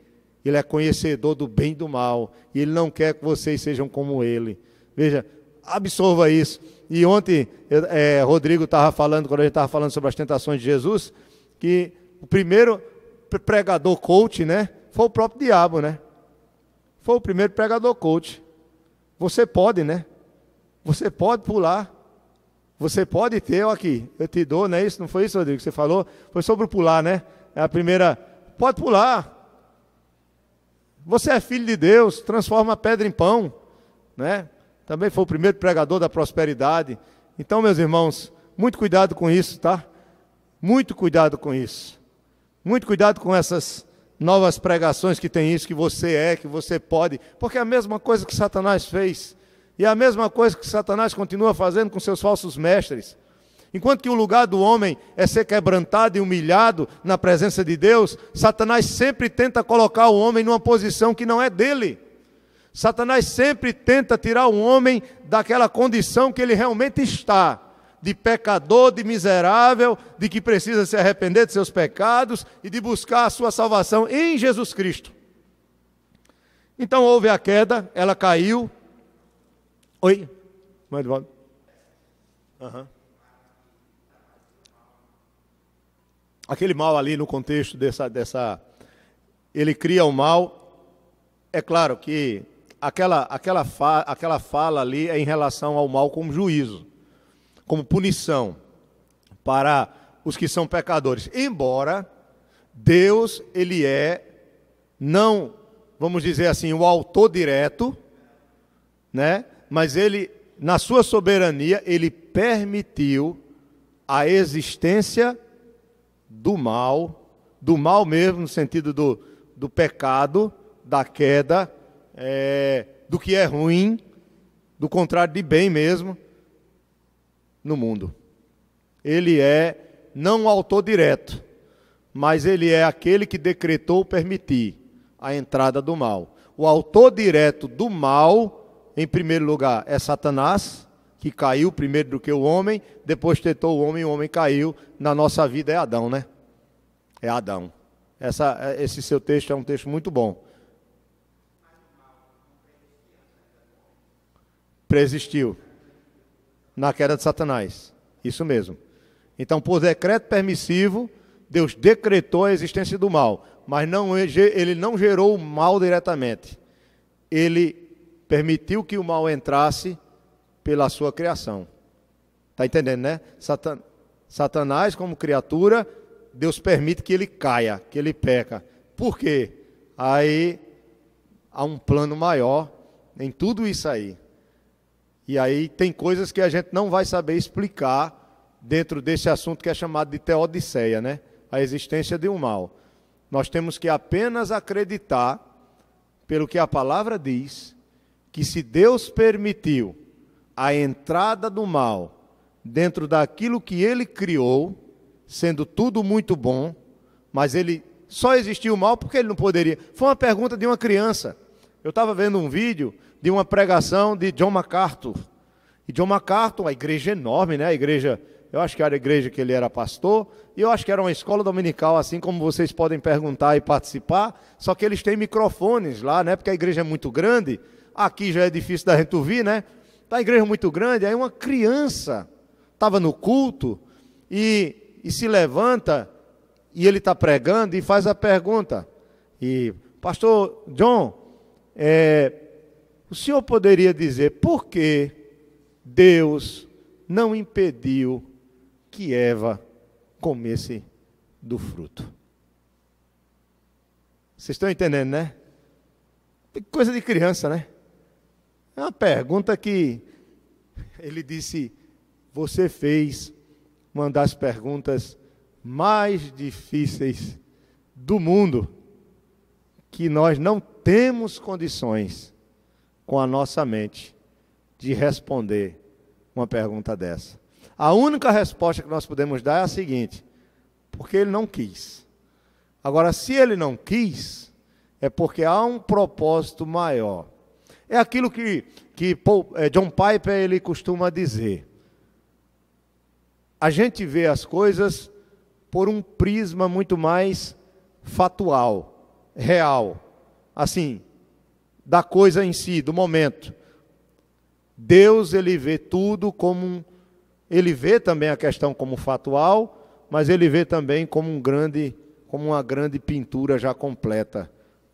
Ele é conhecedor do bem e do mal, e Ele não quer que vocês sejam como Ele. Veja, absorva isso. E ontem, Rodrigo estava falando, quando a gente estava falando sobre as tentações de Jesus, que o primeiro pregador coach, né, foi o próprio diabo, né? Foi o primeiro pregador coach. Você pode, né? Você pode pular. Você pode ter, aqui, eu te dou, não é isso? Não foi isso, Rodrigo, que você falou? Foi sobre o pular, né? É a primeira, pode pular. Você é filho de Deus, transforma a pedra em pão, né? Também foi o primeiro pregador da prosperidade. Então, meus irmãos, muito cuidado com isso, tá? Muito cuidado com isso. Muito cuidado com essas novas pregações que tem isso, que você pode, porque é a mesma coisa que Satanás fez, e é a mesma coisa que Satanás continua fazendo com seus falsos mestres. Enquanto que o lugar do homem é ser quebrantado e humilhado na presença de Deus, Satanás sempre tenta colocar o homem numa posição que não é dele. Satanás sempre tenta tirar o homem daquela condição que ele realmente está, de pecador, de miserável, de que precisa se arrepender de seus pecados e de buscar a sua salvação em Jesus Cristo. Então houve a queda, ela caiu. Oi? Mais de volta. Aquele mal ali no contexto ele cria o mal. É claro que aquela fala ali é em relação ao mal como juízo, como punição para os que são pecadores. Embora Deus, ele não, vamos dizer assim, o autor direto, né? Mas ele, na sua soberania, ele permitiu a existência do mal mesmo, no sentido do pecado, da queda, do que é ruim, do contrário de bem mesmo, no mundo. Ele é não o autor direto, mas ele é aquele que decretou permitir a entrada do mal. O autor direto do mal, em primeiro lugar, é Satanás, que caiu primeiro do que o homem, depois tentou o homem caiu. Na nossa vida é Adão, né? É Adão. Esse seu texto é um texto muito bom. Preexistiu na queda de Satanás. Isso mesmo. Então, por decreto permissivo, Deus decretou a existência do mal, mas ele não gerou o mal diretamente. Ele permitiu que o mal entrasse pela sua criação. Está entendendo, né? Satanás, como criatura, Deus permite que ele caia, que ele peca. Por quê? Aí há um plano maior em tudo isso aí. E aí tem coisas que a gente não vai saber explicar dentro desse assunto que é chamado de teodiceia, né? A existência de um mal. Nós temos que apenas acreditar, pelo que a palavra diz, que se Deus permitiu a entrada do mal dentro daquilo que Ele criou, sendo tudo muito bom, mas Ele só existiu o mal porque Ele não poderia. Foi uma pergunta de uma criança. Eu estava vendo um vídeo de uma pregação de John MacArthur. E John MacArthur, uma igreja enorme, né? A igreja, eu acho que era a igreja que ele era pastor, e eu acho que era uma escola dominical, assim como vocês podem perguntar e participar, só que eles têm microfones lá, né? Porque a igreja é muito grande, aqui já é difícil da gente ouvir, né? A igreja é muito grande, aí uma criança estava no culto e se levanta, e ele está pregando e faz a pergunta. E, pastor John, o senhor poderia dizer por que Deus não impediu que Eva comesse do fruto? Vocês estão entendendo, né? Coisa de criança, né? É uma pergunta que ele disse, você fez uma das perguntas mais difíceis do mundo, que nós não temos condições com a nossa mente de responder uma pergunta dessa. A única resposta que nós podemos dar é a seguinte: porque ele não quis. Agora, se ele não quis, é porque há um propósito maior. É aquilo que John Piper ele costuma dizer. A gente vê as coisas por um prisma muito mais fatual, real, assim, da coisa em si, do momento. Deus, ele vê tudo como ele vê também a questão como fatual, mas ele vê também como uma grande pintura já completa,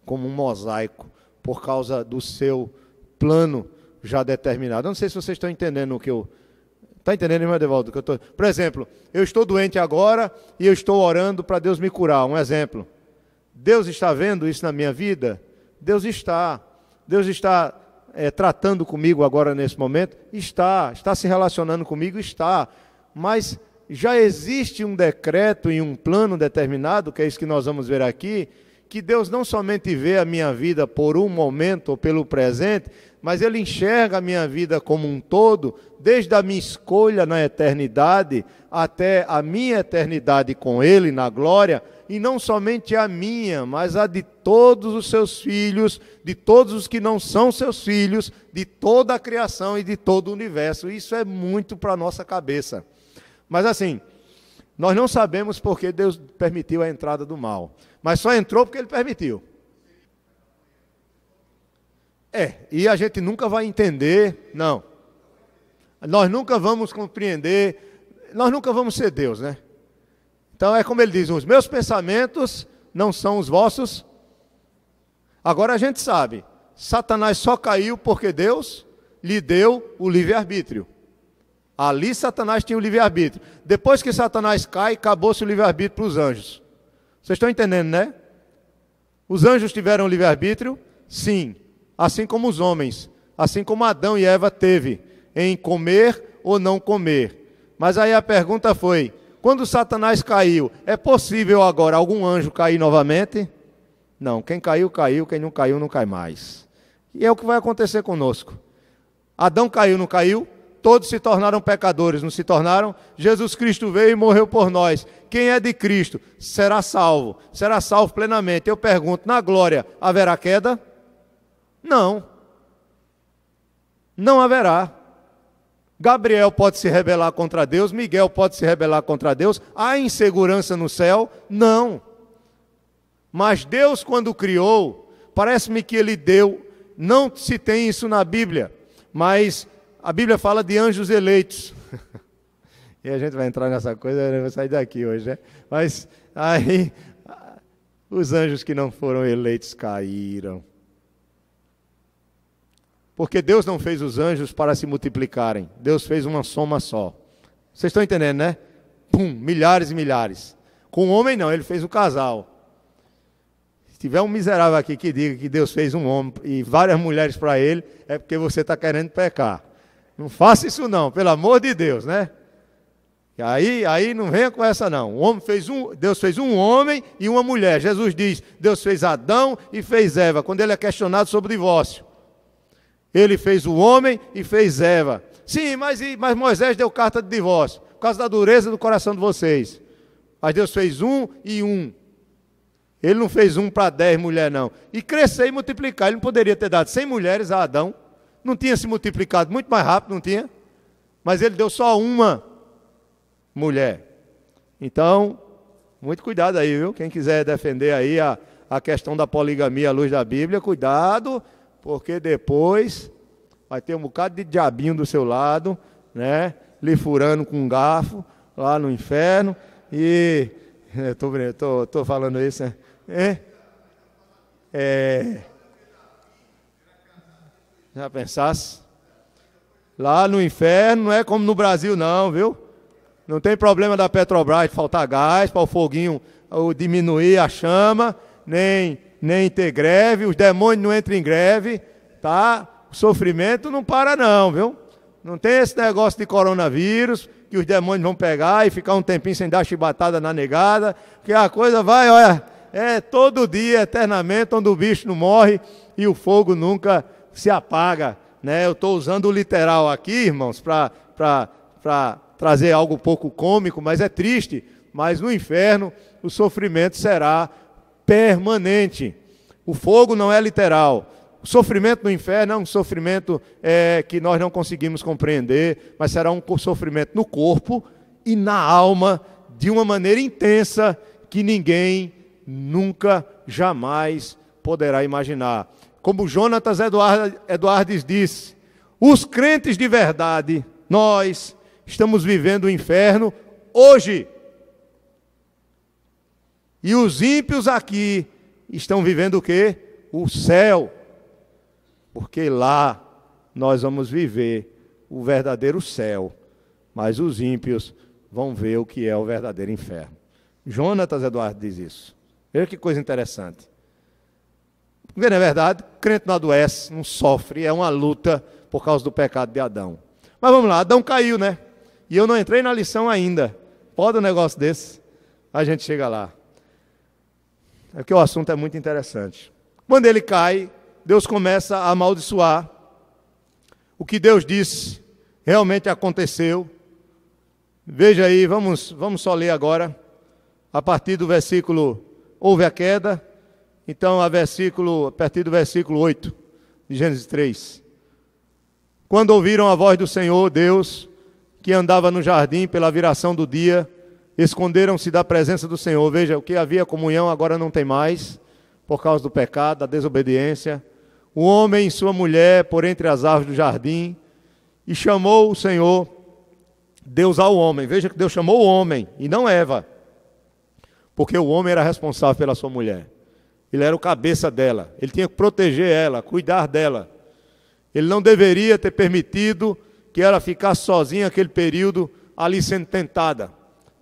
como um mosaico, por causa do seu plano já determinado. Eu não sei se vocês estão entendendo o que eu... Está entendendo, irmão Edevaldo? Por exemplo, eu estou doente agora e eu estou orando para Deus me curar. Um exemplo. Deus está vendo isso na minha vida? Deus está. Deus está tratando comigo agora nesse momento? Está se relacionando comigo? Está. Mas já existe um decreto e um plano determinado, que é isso que nós vamos ver aqui, que Deus não somente vê a minha vida por um momento ou pelo presente, mas Ele enxerga a minha vida como um todo, desde a minha escolha na eternidade até a minha eternidade com Ele na glória, e não somente a minha, mas a de todos os seus filhos, de todos os que não são seus filhos, de toda a criação e de todo o universo. Isso é muito para a nossa cabeça. Mas assim, nós não sabemos por que Deus permitiu a entrada do mal, mas só entrou porque Ele permitiu. E a gente nunca vai entender, não. Nós nunca vamos compreender, nós nunca vamos ser Deus, né? Então é como ele diz, os meus pensamentos não são os vossos. Agora a gente sabe, Satanás só caiu porque Deus lhe deu o livre-arbítrio. Ali Satanás tinha o livre-arbítrio. Depois que Satanás cai, acabou-se o livre-arbítrio para os anjos. Vocês estão entendendo, né? Os anjos tiveram livre-arbítrio? Sim. Assim como os homens. Assim como Adão e Eva teve em comer ou não comer. Mas aí a pergunta foi, quando Satanás caiu, é possível agora algum anjo cair novamente? Não, quem caiu, caiu, quem não caiu, não cai mais. E é o que vai acontecer conosco. Adão caiu, não caiu? Todos se tornaram pecadores, não se tornaram? Jesus Cristo veio e morreu por nós. Quem é de Cristo será salvo plenamente. Eu pergunto, na glória haverá queda? Não. Não haverá. Gabriel pode se rebelar contra Deus, Miguel pode se rebelar contra Deus. Há insegurança no céu? Não. Mas Deus, quando criou, parece-me que Ele deu, não se tem isso na Bíblia, mas a Bíblia fala de anjos eleitos. E a gente vai entrar nessa coisa, eu vou sair daqui hoje, né? Mas aí, os anjos que não foram eleitos caíram. Porque Deus não fez os anjos para se multiplicarem. Deus fez uma soma só. Vocês estão entendendo, né? Pum, milhares e milhares. Com o homem não, Ele fez um casal. Se tiver um miserável aqui que diga que Deus fez um homem e várias mulheres para ele, é porque você está querendo pecar. Não faça isso não, pelo amor de Deus, né? E aí não venha com essa não. Deus fez um homem e uma mulher. Jesus diz, Deus fez Adão e fez Eva, quando ele é questionado sobre o divórcio. Ele fez o homem e fez Eva. Sim, mas Moisés deu carta de divórcio, por causa da dureza do coração de vocês. Mas Deus fez um e um. Ele não fez um para 10 mulheres, não. E crescer e multiplicar. Ele não poderia ter dado 100 mulheres a Adão. Não tinha se multiplicado muito mais rápido, não tinha? Mas ele deu só uma mulher. Então, muito cuidado aí, viu? Quem quiser defender aí a questão da poligamia à luz da Bíblia, cuidado, porque depois vai ter um bocado de diabinho do seu lado, né? Lhe furando com um garfo lá no inferno. E estou falando isso, né? Já pensasse? Lá no inferno não é como no Brasil não, viu? Não tem problema da Petrobras faltar gás para o foguinho diminuir a chama, nem ter greve, os demônios não entram em greve, tá? O sofrimento não para não, viu? Não tem esse negócio de coronavírus, que os demônios vão pegar e ficar um tempinho sem dar chibatada na negada, que a coisa vai, olha, todo dia, eternamente, onde o bicho não morre e o fogo nunca se apaga, né? Eu estou usando o literal aqui, irmãos, para trazer algo pouco cômico, mas é triste. Mas no inferno o sofrimento será permanente. O fogo não é literal. O sofrimento no inferno é um sofrimento que nós não conseguimos compreender, mas será um sofrimento no corpo e na alma de uma maneira intensa que ninguém nunca, jamais poderá imaginar. Como Jonatas Eduardes disse, os crentes de verdade, nós estamos vivendo o inferno hoje. E os ímpios aqui estão vivendo o quê? O céu. Porque lá nós vamos viver o verdadeiro céu. Mas os ímpios vão ver o que é o verdadeiro inferno. Jonatas Eduardes diz isso. Veja que coisa interessante. Porque, na verdade, o crente não adoece, não sofre, é uma luta por causa do pecado de Adão. Mas vamos lá, Adão caiu, né? E eu não entrei na lição ainda. Pode um negócio desse? A gente chega lá. É porque o assunto é muito interessante. Quando ele cai, Deus começa a amaldiçoar. O que Deus disse realmente aconteceu. Veja aí, vamos só ler agora. A partir do versículo, houve a queda. Então, a partir do versículo 8 de Gênesis 3. Quando ouviram a voz do Senhor, Deus, que andava no jardim pela viração do dia, esconderam-se da presença do Senhor. Veja, o que havia comunhão agora não tem mais, por causa do pecado, da desobediência. O homem e sua mulher por entre as árvores do jardim, e chamou o Senhor, Deus ao homem. Veja que Deus chamou o homem, e não Eva, porque o homem era responsável pela sua mulher. Ele era o cabeça dela, ele tinha que proteger ela, cuidar dela. Ele não deveria ter permitido que ela ficasse sozinha aquele período ali sendo tentada.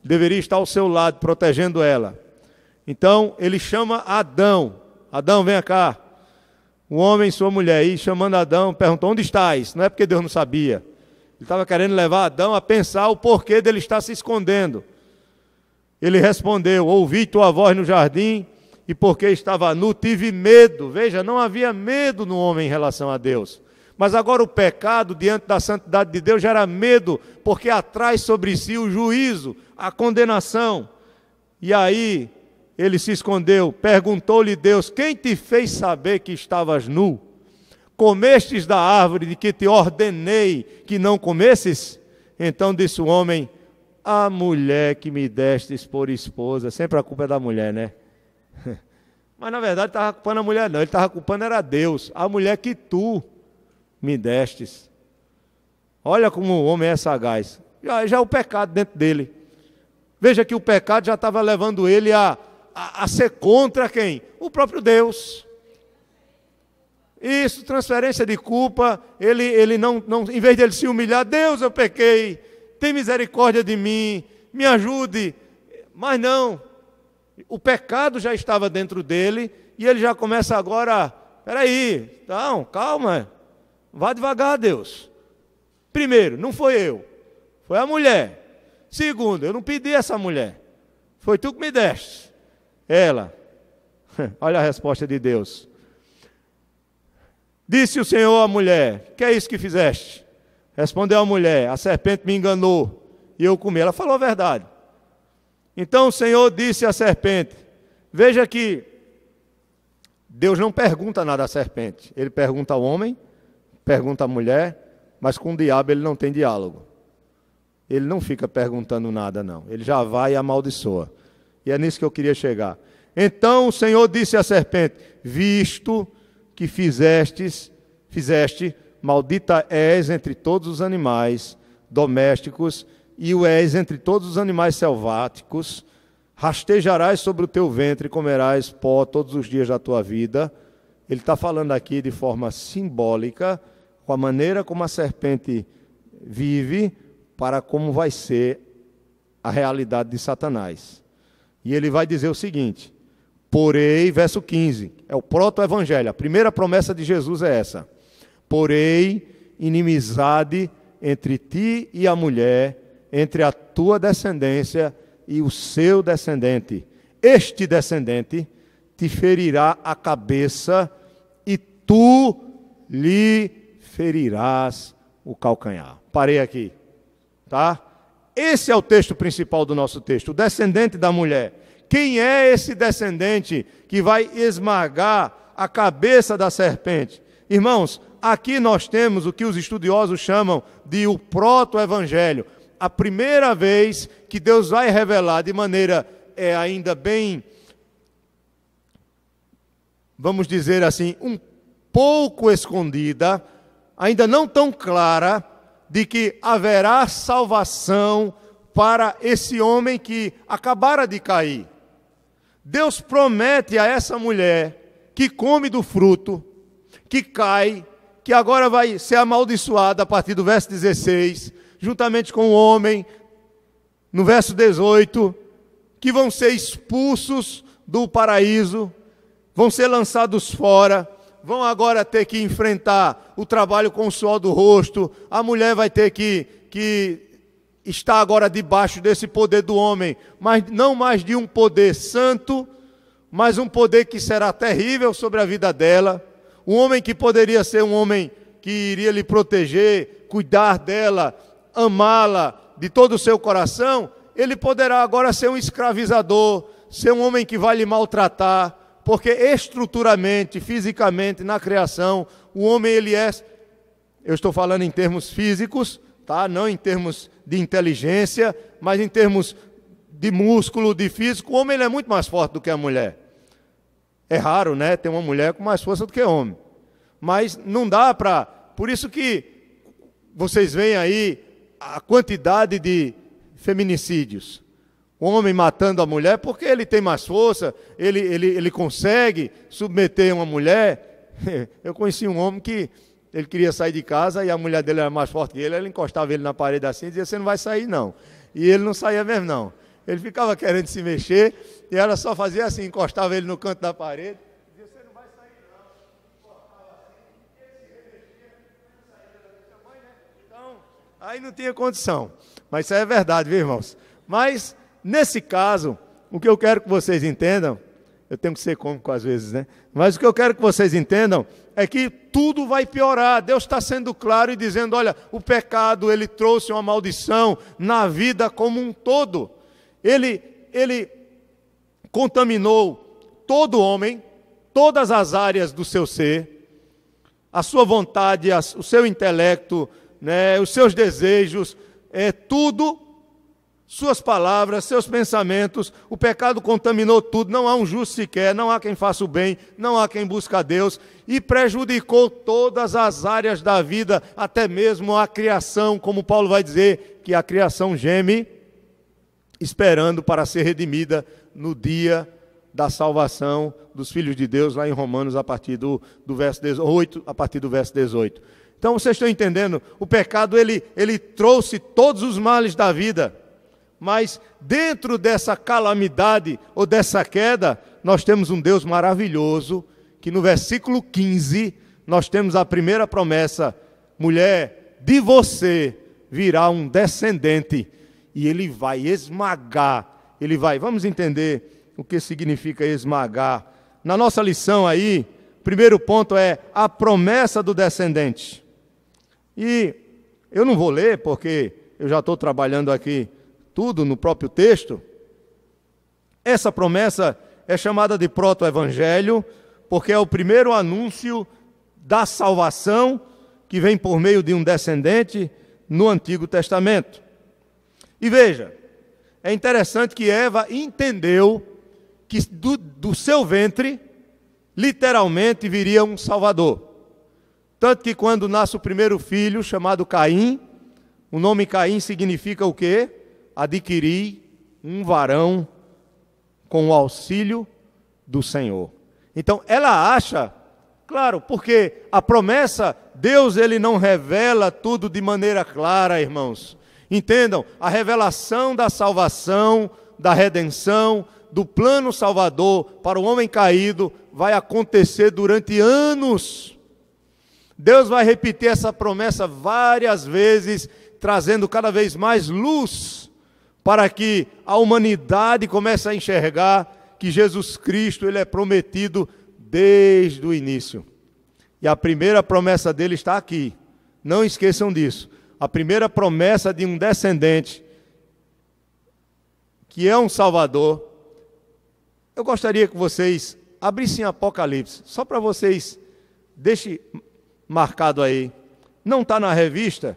Deveria estar ao seu lado, protegendo ela. Então, ele chama Adão. Adão, vem cá. O homem e sua mulher. E chamando Adão, perguntou, onde estás? Não é porque Deus não sabia. Ele estava querendo levar Adão a pensar o porquê dele estar se escondendo. Ele respondeu, ouvi tua voz no jardim, e porque estava nu, tive medo. Veja, não havia medo no homem em relação a Deus. Mas agora o pecado, diante da santidade de Deus, gera medo, porque atrai sobre si o juízo, a condenação. E aí, ele se escondeu. Perguntou-lhe Deus, quem te fez saber que estavas nu? comestes da árvore de que te ordenei que não comesses? Então disse o homem: a mulher que me destes por esposa. Sempre a culpa é da mulher, né? Mas na verdade ele estava culpando a mulher não, ele estava culpando era Deus, a mulher que tu me destes. Olha como o homem é sagaz. Já é o pecado dentro dele. Veja que o pecado já estava levando ele a ser contra quem? O próprio Deus. Isso, transferência de culpa. Ele não, em vez de ele se humilhar, Deus, eu pequei, tem misericórdia de mim, me ajude. Mas não, o pecado já estava dentro dele e ele já começa agora, peraí, então, calma, vá devagar, Deus. Primeiro, não foi eu, foi a mulher. Segundo, eu não pedi essa mulher, foi tu que me deste. Ela, olha a resposta de Deus. Disse o Senhor à mulher: que é isso que fizeste? Respondeu a mulher: a serpente me enganou e eu comi. Ela falou a verdade. Então o Senhor disse à serpente, veja que Deus não pergunta nada à serpente, ele pergunta ao homem, pergunta à mulher, mas com o diabo ele não tem diálogo. Ele não fica perguntando nada não, ele já vai e amaldiçoa. E é nisso que eu queria chegar. Então o Senhor disse à serpente: visto que fizeste, maldita és entre todos os animais domésticos, e o és entre todos os animais selváticos, rastejarás sobre o teu ventre e comerás pó todos os dias da tua vida. Ele está falando aqui de forma simbólica, com a maneira como a serpente vive, para como vai ser a realidade de Satanás. E ele vai dizer o seguinte: porém, verso 15, é o proto-evangelho, a primeira promessa de Jesus é essa: porém, inimizade entre ti e a mulher, entre a tua descendência e o seu descendente. Este descendente te ferirá a cabeça e tu lhe ferirás o calcanhar. Parei aqui, tá? Esse é o texto principal do nosso texto, o descendente da mulher. Quem é esse descendente que vai esmagar a cabeça da serpente? Irmãos, aqui nós temos o que os estudiosos chamam de o proto-evangelho. A primeira vez que Deus vai revelar de maneira ainda bem, vamos dizer assim, um pouco escondida, ainda não tão clara, de que haverá salvação para esse homem que acabara de cair. Deus promete a essa mulher que come do fruto, que cai, que agora vai ser amaldiçoada a partir do verso 16, juntamente com o homem, no verso 18, que vão ser expulsos do paraíso, vão ser lançados fora, vão agora ter que enfrentar o trabalho com o suor do rosto, a mulher vai ter que estar agora debaixo desse poder do homem, mas não mais de um poder santo, mas um poder que será terrível sobre a vida dela. Um homem que poderia ser um homem que iria lhe proteger, cuidar dela, amá-la de todo o seu coração, ele poderá agora ser um escravizador, ser um homem que vai lhe maltratar, porque estruturalmente, fisicamente, na criação, o homem ele é, eu estou falando em termos físicos, tá? Não em termos de inteligência, mas em termos de músculo, de físico, o homem ele é muito mais forte do que a mulher. É raro, né, ter uma mulher com mais força do que homem. Mas não dá para... Por isso que vocês veem aí a quantidade de feminicídios. O homem matando a mulher porque ele tem mais força, ele consegue submeter uma mulher. Eu conheci um homem que ele queria sair de casa e a mulher dele era mais forte que ele, ela encostava ele na parede assim e dizia: você não vai sair não. E ele não saía mesmo não. Ele ficava querendo se mexer e ela só fazia assim, encostava ele no canto da parede e dizia: você não vai sair não. Encostava assim, ele se remexia, não saía da sua mãe, né? Então, aí não tinha condição. Mas isso é verdade, viu, irmãos? Mas, nesse caso, o que eu quero que vocês entendam, eu tenho que ser cômico às vezes, né? Mas o que eu quero que vocês entendam é que tudo vai piorar. Deus está sendo claro e dizendo: olha, o pecado, ele trouxe uma maldição na vida como um todo. Ele contaminou todo homem, todas as áreas do seu ser. a sua vontade, o seu intelecto, né, os seus desejos, tudo, suas palavras, seus pensamentos, o pecado contaminou tudo, não há um justo sequer, não há quem faça o bem, não há quem busque a Deus, e prejudicou todas as áreas da vida, até mesmo a criação, como Paulo vai dizer, que a criação geme, esperando para ser redimida no dia da salvação dos filhos de Deus, lá em Romanos, a partir do verso 18, a partir do verso 18. Então, vocês estão entendendo, o pecado, ele trouxe todos os males da vida, mas dentro dessa calamidade, ou dessa queda, nós temos um Deus maravilhoso, que no versículo 15, nós temos a primeira promessa: mulher, de você virá um descendente, e ele vai esmagar, vamos entender o que significa esmagar. Na nossa lição aí, primeiro ponto é a promessa do descendente. E eu não vou ler, porque eu já estou trabalhando aqui tudo no próprio texto. Essa promessa é chamada de proto-evangelho, porque é o primeiro anúncio da salvação que vem por meio de um descendente no Antigo Testamento. E veja, é interessante que Eva entendeu que do seu ventre, literalmente, viria um Salvador. Tanto que quando nasce o primeiro filho, chamado Caim, o nome Caim significa o quê? Adquirir um varão com o auxílio do Senhor. Então, ela acha, claro, porque a promessa, Deus, ele não revela tudo de maneira clara, irmãos. Entendam, a revelação da salvação, da redenção, do plano salvador para o homem caído, vai acontecer durante anos. Deus vai repetir essa promessa várias vezes, trazendo cada vez mais luz, para que a humanidade comece a enxergar que Jesus Cristo, ele é prometido desde o início. E a primeira promessa dele está aqui. Não esqueçam disso. A primeira promessa de um descendente, que é um Salvador. Eu gostaria que vocês abrissem Apocalipse, só para vocês, deixem marcado aí. Não está na revista,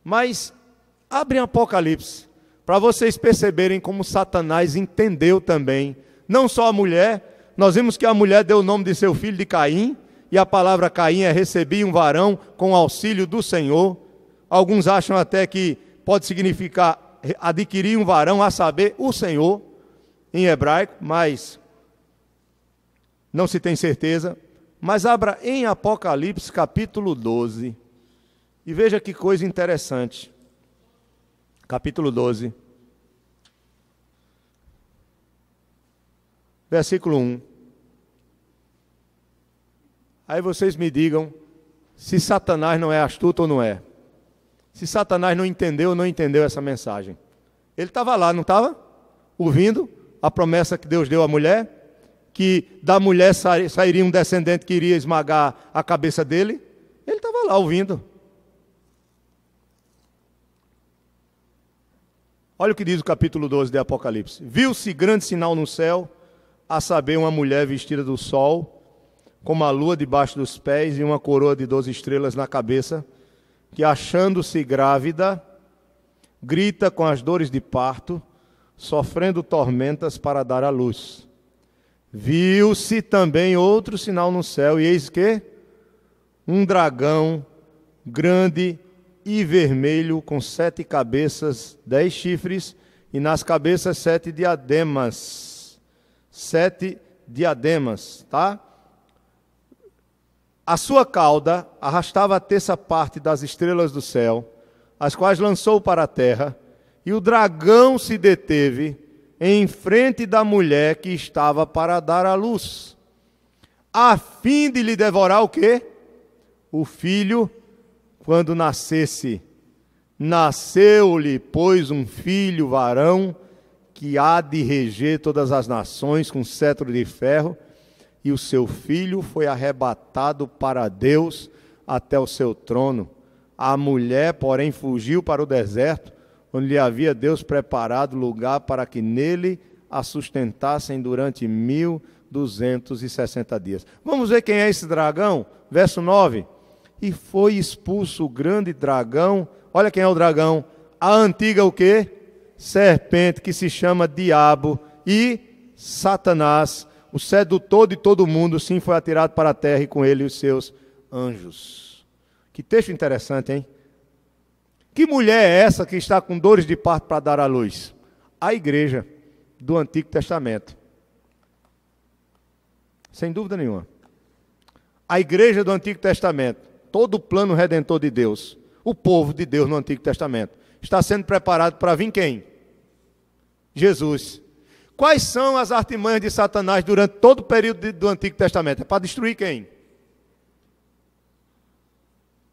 mas abrem Apocalipse, para vocês perceberem como Satanás entendeu também. Não só a mulher, nós vimos que a mulher deu o nome de seu filho de Caim, e a palavra Caim é recebi um varão com auxílio do Senhor. Alguns acham até que pode significar adquirir um varão, a saber, o Senhor, em hebraico, mas não se tem certeza. Mas abra em Apocalipse capítulo 12, e veja que coisa interessante. Capítulo 12, versículo 1. Aí vocês me digam se Satanás não é astuto ou não é. Se Satanás não entendeu ou não entendeu essa mensagem. Ele estava lá, não estava? Ouvindo a promessa que Deus deu à mulher, que da mulher sairia um descendente que iria esmagar a cabeça dele. Ele estava lá ouvindo. Olha o que diz o capítulo 12 de Apocalipse. Viu-se grande sinal no céu, a saber, uma mulher vestida do sol, com uma lua debaixo dos pés e uma coroa de 12 estrelas na cabeça, que, achando-se grávida, grita com as dores de parto, sofrendo tormentas para dar à luz. Viu-se também outro sinal no céu, e eis que um dragão grande e vermelho, com 7 cabeças, 10 chifres, e nas cabeças 7 diademas. 7 diademas, tá? A sua cauda arrastava a terça parte das estrelas do céu, as quais lançou para a terra, e o dragão se deteve em frente da mulher que estava para dar à luz, a fim de lhe devorar o quê? O filho, quando nascesse. Nasceu-lhe, pois, um filho varão, que há de reger todas as nações com cetro de ferro, e o seu filho foi arrebatado para Deus até o seu trono. A mulher, porém, fugiu para o deserto, onde lhe havia Deus preparado lugar para que nele a sustentassem durante 260 dias. Vamos ver quem é esse dragão? Verso 9. E foi expulso o grande dragão. Olha quem é o dragão. A antiga o quê? Serpente, que se chama Diabo e Satanás. O sedutor de todo mundo, sim, foi atirado para a terra e com ele os seus anjos. Que texto interessante, hein? Que mulher é essa que está com dores de parto para dar à luz? A igreja do Antigo Testamento. Sem dúvida nenhuma. A igreja do Antigo Testamento, todo o plano redentor de Deus, o povo de Deus no Antigo Testamento, está sendo preparado para vir quem? Jesus. Quais são as artimanhas de Satanás durante todo o período do Antigo Testamento? É para destruir quem?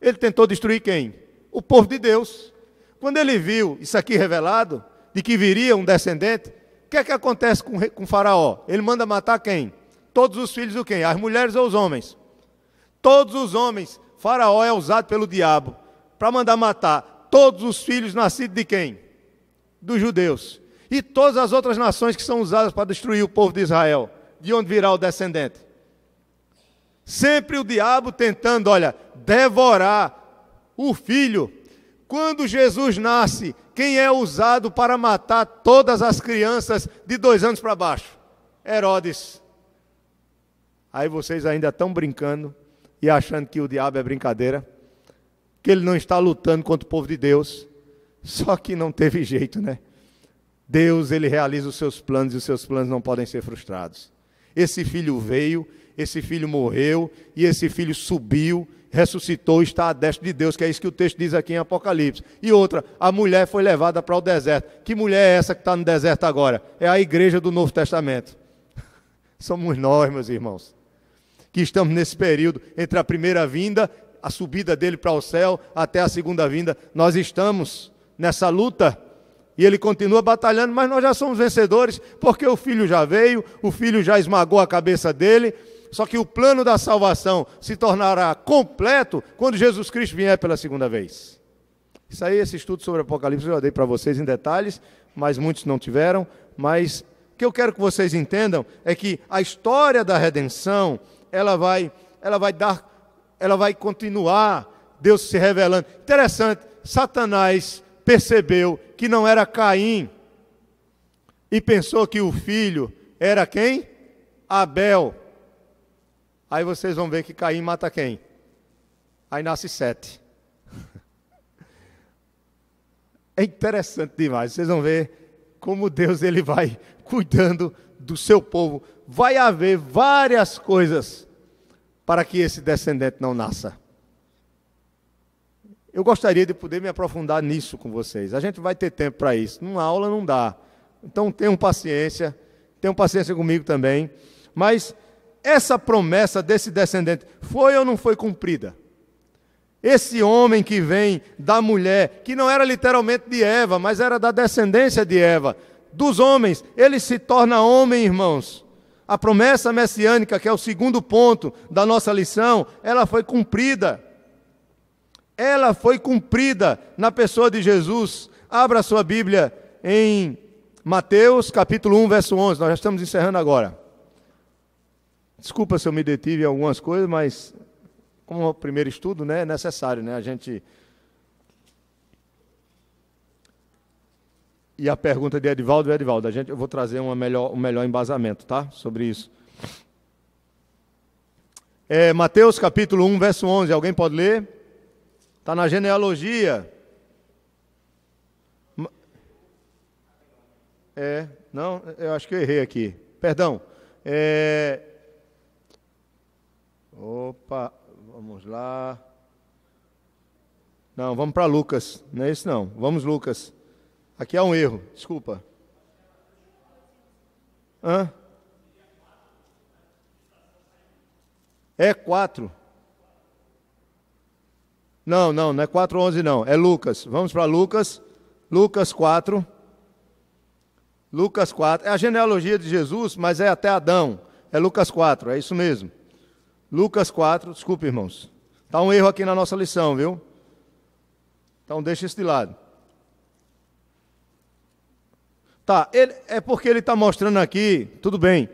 Ele tentou destruir quem? O povo de Deus. Quando ele viu isso aqui revelado, de que viria um descendente, o que é que acontece com Faraó? Ele manda matar quem? Todos os filhos do quem? As mulheres ou os homens? Todos os homens. Faraó é usado pelo diabo para mandar matar todos os filhos nascidos de quem? Dos judeus. E todas as outras nações que são usadas para destruir o povo de Israel. De onde virá o descendente? Sempre o diabo tentando, olha, devorar o filho. Quando Jesus nasce, quem é usado para matar todas as crianças de 2 anos para baixo? Herodes. Aí vocês ainda estão brincando e achando que o diabo é brincadeira, que ele não está lutando contra o povo de Deus. Só que não teve jeito, né? Deus, ele realiza os seus planos e os seus planos não podem ser frustrados. Esse filho veio, esse filho morreu e esse filho subiu, ressuscitou, está à destra de Deus, que é isso que o texto diz aqui em Apocalipse. E outra, a mulher foi levada para o deserto. Que mulher é essa que está no deserto agora? É a igreja do Novo Testamento. Somos nós, meus irmãos, que estamos nesse período entre a primeira vinda, a subida dele para o céu, até a segunda vinda. Nós estamos nessa luta e ele continua batalhando, mas nós já somos vencedores, porque o filho já veio, o filho já esmagou a cabeça dele. Só que o plano da salvação se tornará completo quando Jesus Cristo vier pela segunda vez. Isso aí, esse estudo sobre Apocalipse eu já dei para vocês em detalhes, mas muitos não tiveram. Mas o que eu quero que vocês entendam é que a história da redenção, ela vai continuar, Deus se revelando. Interessante, Satanás percebeu que não era Caim e pensou que o filho era quem? Abel. Aí vocês vão ver que Caim mata quem? Aí nasce Sete. É interessante demais. Vocês vão ver como Deus ele vai cuidando do seu povo. Vai haver várias coisas para que esse descendente não nasça. Eu gostaria de poder me aprofundar nisso com vocês. A gente vai ter tempo para isso. Numa aula não dá. Então tenham paciência comigo também. Mas essa promessa desse descendente foi ou não foi cumprida? Esse homem que vem da mulher, que não era literalmente de Eva, mas era da descendência de Eva, dos homens, ele se torna homem, irmãos. A promessa messiânica, que é o segundo ponto da nossa lição, ela foi cumprida. Ela foi cumprida na pessoa de Jesus. Abra a sua Bíblia em Mateus capítulo 1, verso 11. Nós já estamos encerrando agora. Desculpa se eu me detive em algumas coisas, mas como é o primeiro estudo, né, é necessário, né, a gente... E a pergunta de Edivaldo, eu vou trazer um melhor embasamento, tá, sobre isso. Mateus capítulo 1, verso 11, alguém pode ler? Está na genealogia. Não, eu acho que eu errei aqui. Perdão. Opa, vamos lá. Não, vamos para Lucas. Não é isso não. Vamos Lucas. Aqui há um erro, desculpa. É 4. Não é 4:11 não. É Lucas. Vamos para Lucas. Lucas 4. Lucas 4. É a genealogia de Jesus, mas é até Adão. É Lucas 4, é isso mesmo. Lucas 4, desculpe, irmãos. Está um erro aqui na nossa lição, viu? Então deixa isso de lado. Tá, é porque ele está mostrando aqui, tudo bem,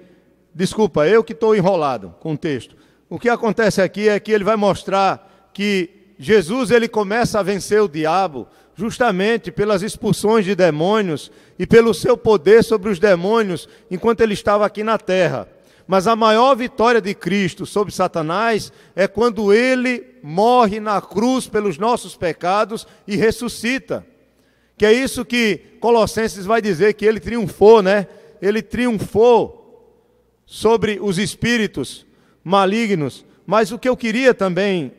Desculpa, eu que estou enrolado com o texto. O que acontece aqui é que ele vai mostrar que Jesus ele começa a vencer o diabo justamente pelas expulsões de demônios e pelo seu poder sobre os demônios enquanto ele estava aqui na terra. Mas a maior vitória de Cristo sobre Satanás é quando ele morre na cruz pelos nossos pecados e ressuscita. Que é isso que Colossenses vai dizer, que ele triunfou, né? Ele triunfou sobre os espíritos malignos. Mas o que eu queria também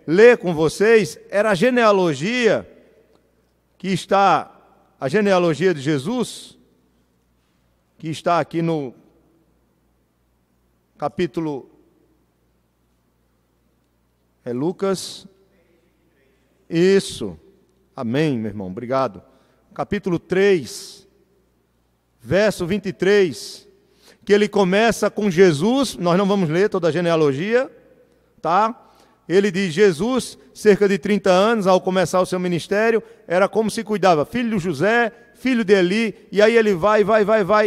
ler com vocês era a genealogia a genealogia de Jesus, que está aqui no capítulo, Lucas, isso, amém, meu irmão, obrigado, capítulo 3, verso 23, que ele começa com Jesus, nós não vamos ler toda a genealogia, tá? Ele diz, Jesus, cerca de 30 anos, ao começar o seu ministério, era como se cuidava, filho de José, filho de Eli, e aí ele vai,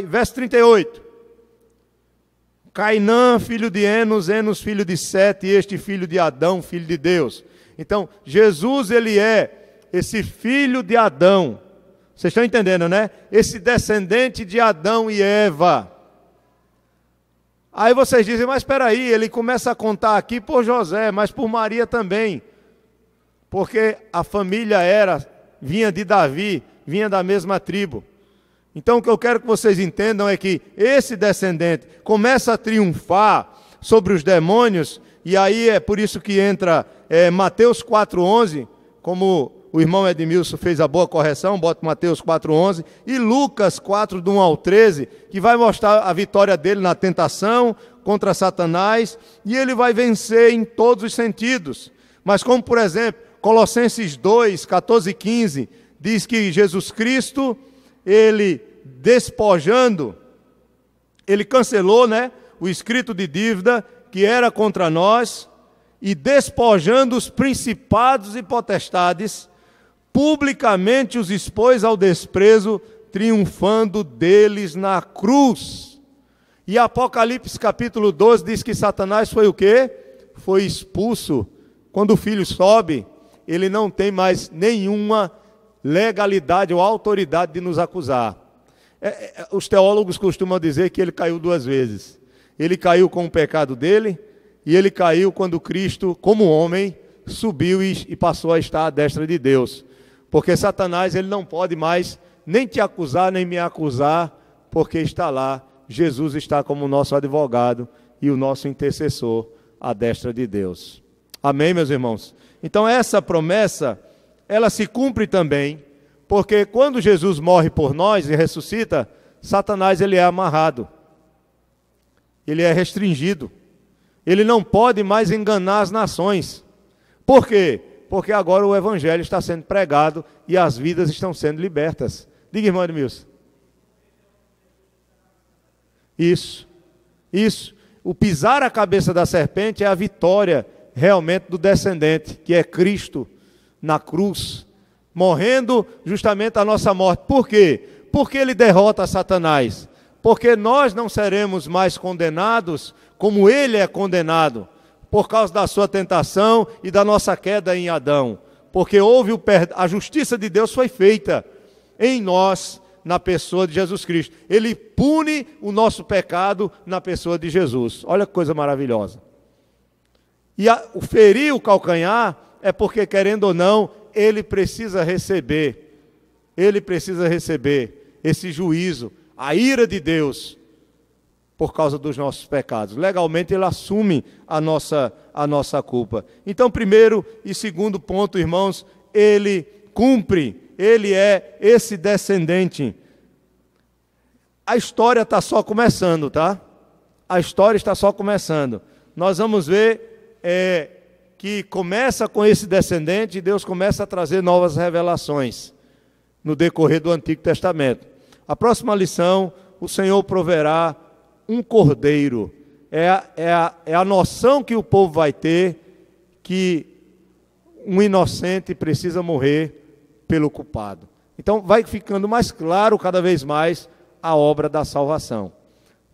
verso 38. Cainã, filho de Enos, Enos, filho de Sete, e este filho de Adão, filho de Deus. Então, Jesus, ele é esse filho de Adão. Vocês estão entendendo, né? Esse descendente de Adão e Eva. Aí vocês dizem, mas espera aí, ele começa a contar aqui por José, mas por Maria também. Porque a família vinha de Davi, vinha da mesma tribo. Então o que eu quero que vocês entendam é que esse descendente começa a triunfar sobre os demônios, e aí é por isso que entra Mateus 4,11, como o irmão Edmilson fez a boa correção, bota Mateus 4,11, e Lucas 4, do 1 ao 13, que vai mostrar a vitória dele na tentação contra Satanás, e ele vai vencer em todos os sentidos. Mas como, por exemplo, Colossenses 2, 14 e 15, diz que Jesus Cristo, ele despojando, ele cancelou, né, o escrito de dívida que era contra nós, e despojando os principados e potestades, publicamente os expôs ao desprezo, triunfando deles na cruz. E Apocalipse capítulo 12 diz que Satanás foi o quê? Foi expulso. Quando o filho sobe, ele não tem mais nenhuma legalidade ou autoridade de nos acusar. Os teólogos costumam dizer que ele caiu 2 vezes. Ele caiu com o pecado dele, e ele caiu quando Cristo, como homem, subiu e passou a estar à destra de Deus. Porque Satanás, ele não pode mais nem te acusar, nem me acusar, porque está lá, Jesus está como nosso advogado e o nosso intercessor à destra de Deus. Amém, meus irmãos? Então essa promessa, ela se cumpre também, porque quando Jesus morre por nós e ressuscita, Satanás ele é amarrado, ele é restringido, ele não pode mais enganar as nações. Por quê? Porque agora o evangelho está sendo pregado e as vidas estão sendo libertas. Diga, irmão Edmilson. Isso. O pisar a cabeça da serpente é a vitória realmente do descendente, que é Cristo na cruz, morrendo justamente a nossa morte. Por quê? Porque ele derrota Satanás. Porque nós não seremos mais condenados como ele é condenado, por causa da sua tentação e da nossa queda em Adão. Porque houve a justiça de Deus foi feita em nós, na pessoa de Jesus Cristo. Ele pune o nosso pecado na pessoa de Jesus. Olha que coisa maravilhosa. E o ferir o calcanhar é porque, querendo ou não, ele precisa receber esse juízo, a ira de Deus, por causa dos nossos pecados. Legalmente ele assume a nossa culpa. Então, primeiro e segundo ponto, irmãos, ele cumpre, ele é esse descendente. A história está só começando, tá? A história está só começando. Nós vamos ver que começa com esse descendente e Deus começa a trazer novas revelações no decorrer do Antigo Testamento. A próxima lição, o Senhor proverá um cordeiro. É a noção que o povo vai ter que um inocente precisa morrer pelo culpado. Então vai ficando mais claro cada vez mais a obra da salvação.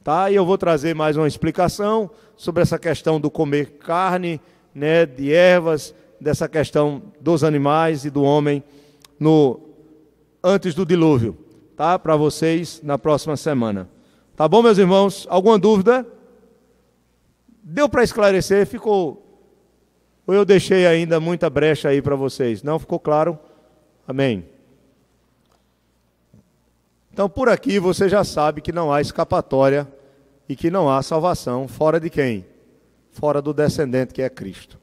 tá? E eu vou trazer mais uma explicação sobre essa questão do comer carne, né, de ervas, dessa questão dos animais e do homem antes do dilúvio, tá? Para vocês na próxima semana. Tá bom, meus irmãos? Alguma dúvida? Deu para esclarecer? Ficou? Ou eu deixei ainda muita brecha aí para vocês? Não ficou claro? Amém. Então, por aqui você já sabe que não há escapatória e que não há salvação fora de quem? Fora do descendente que é Cristo.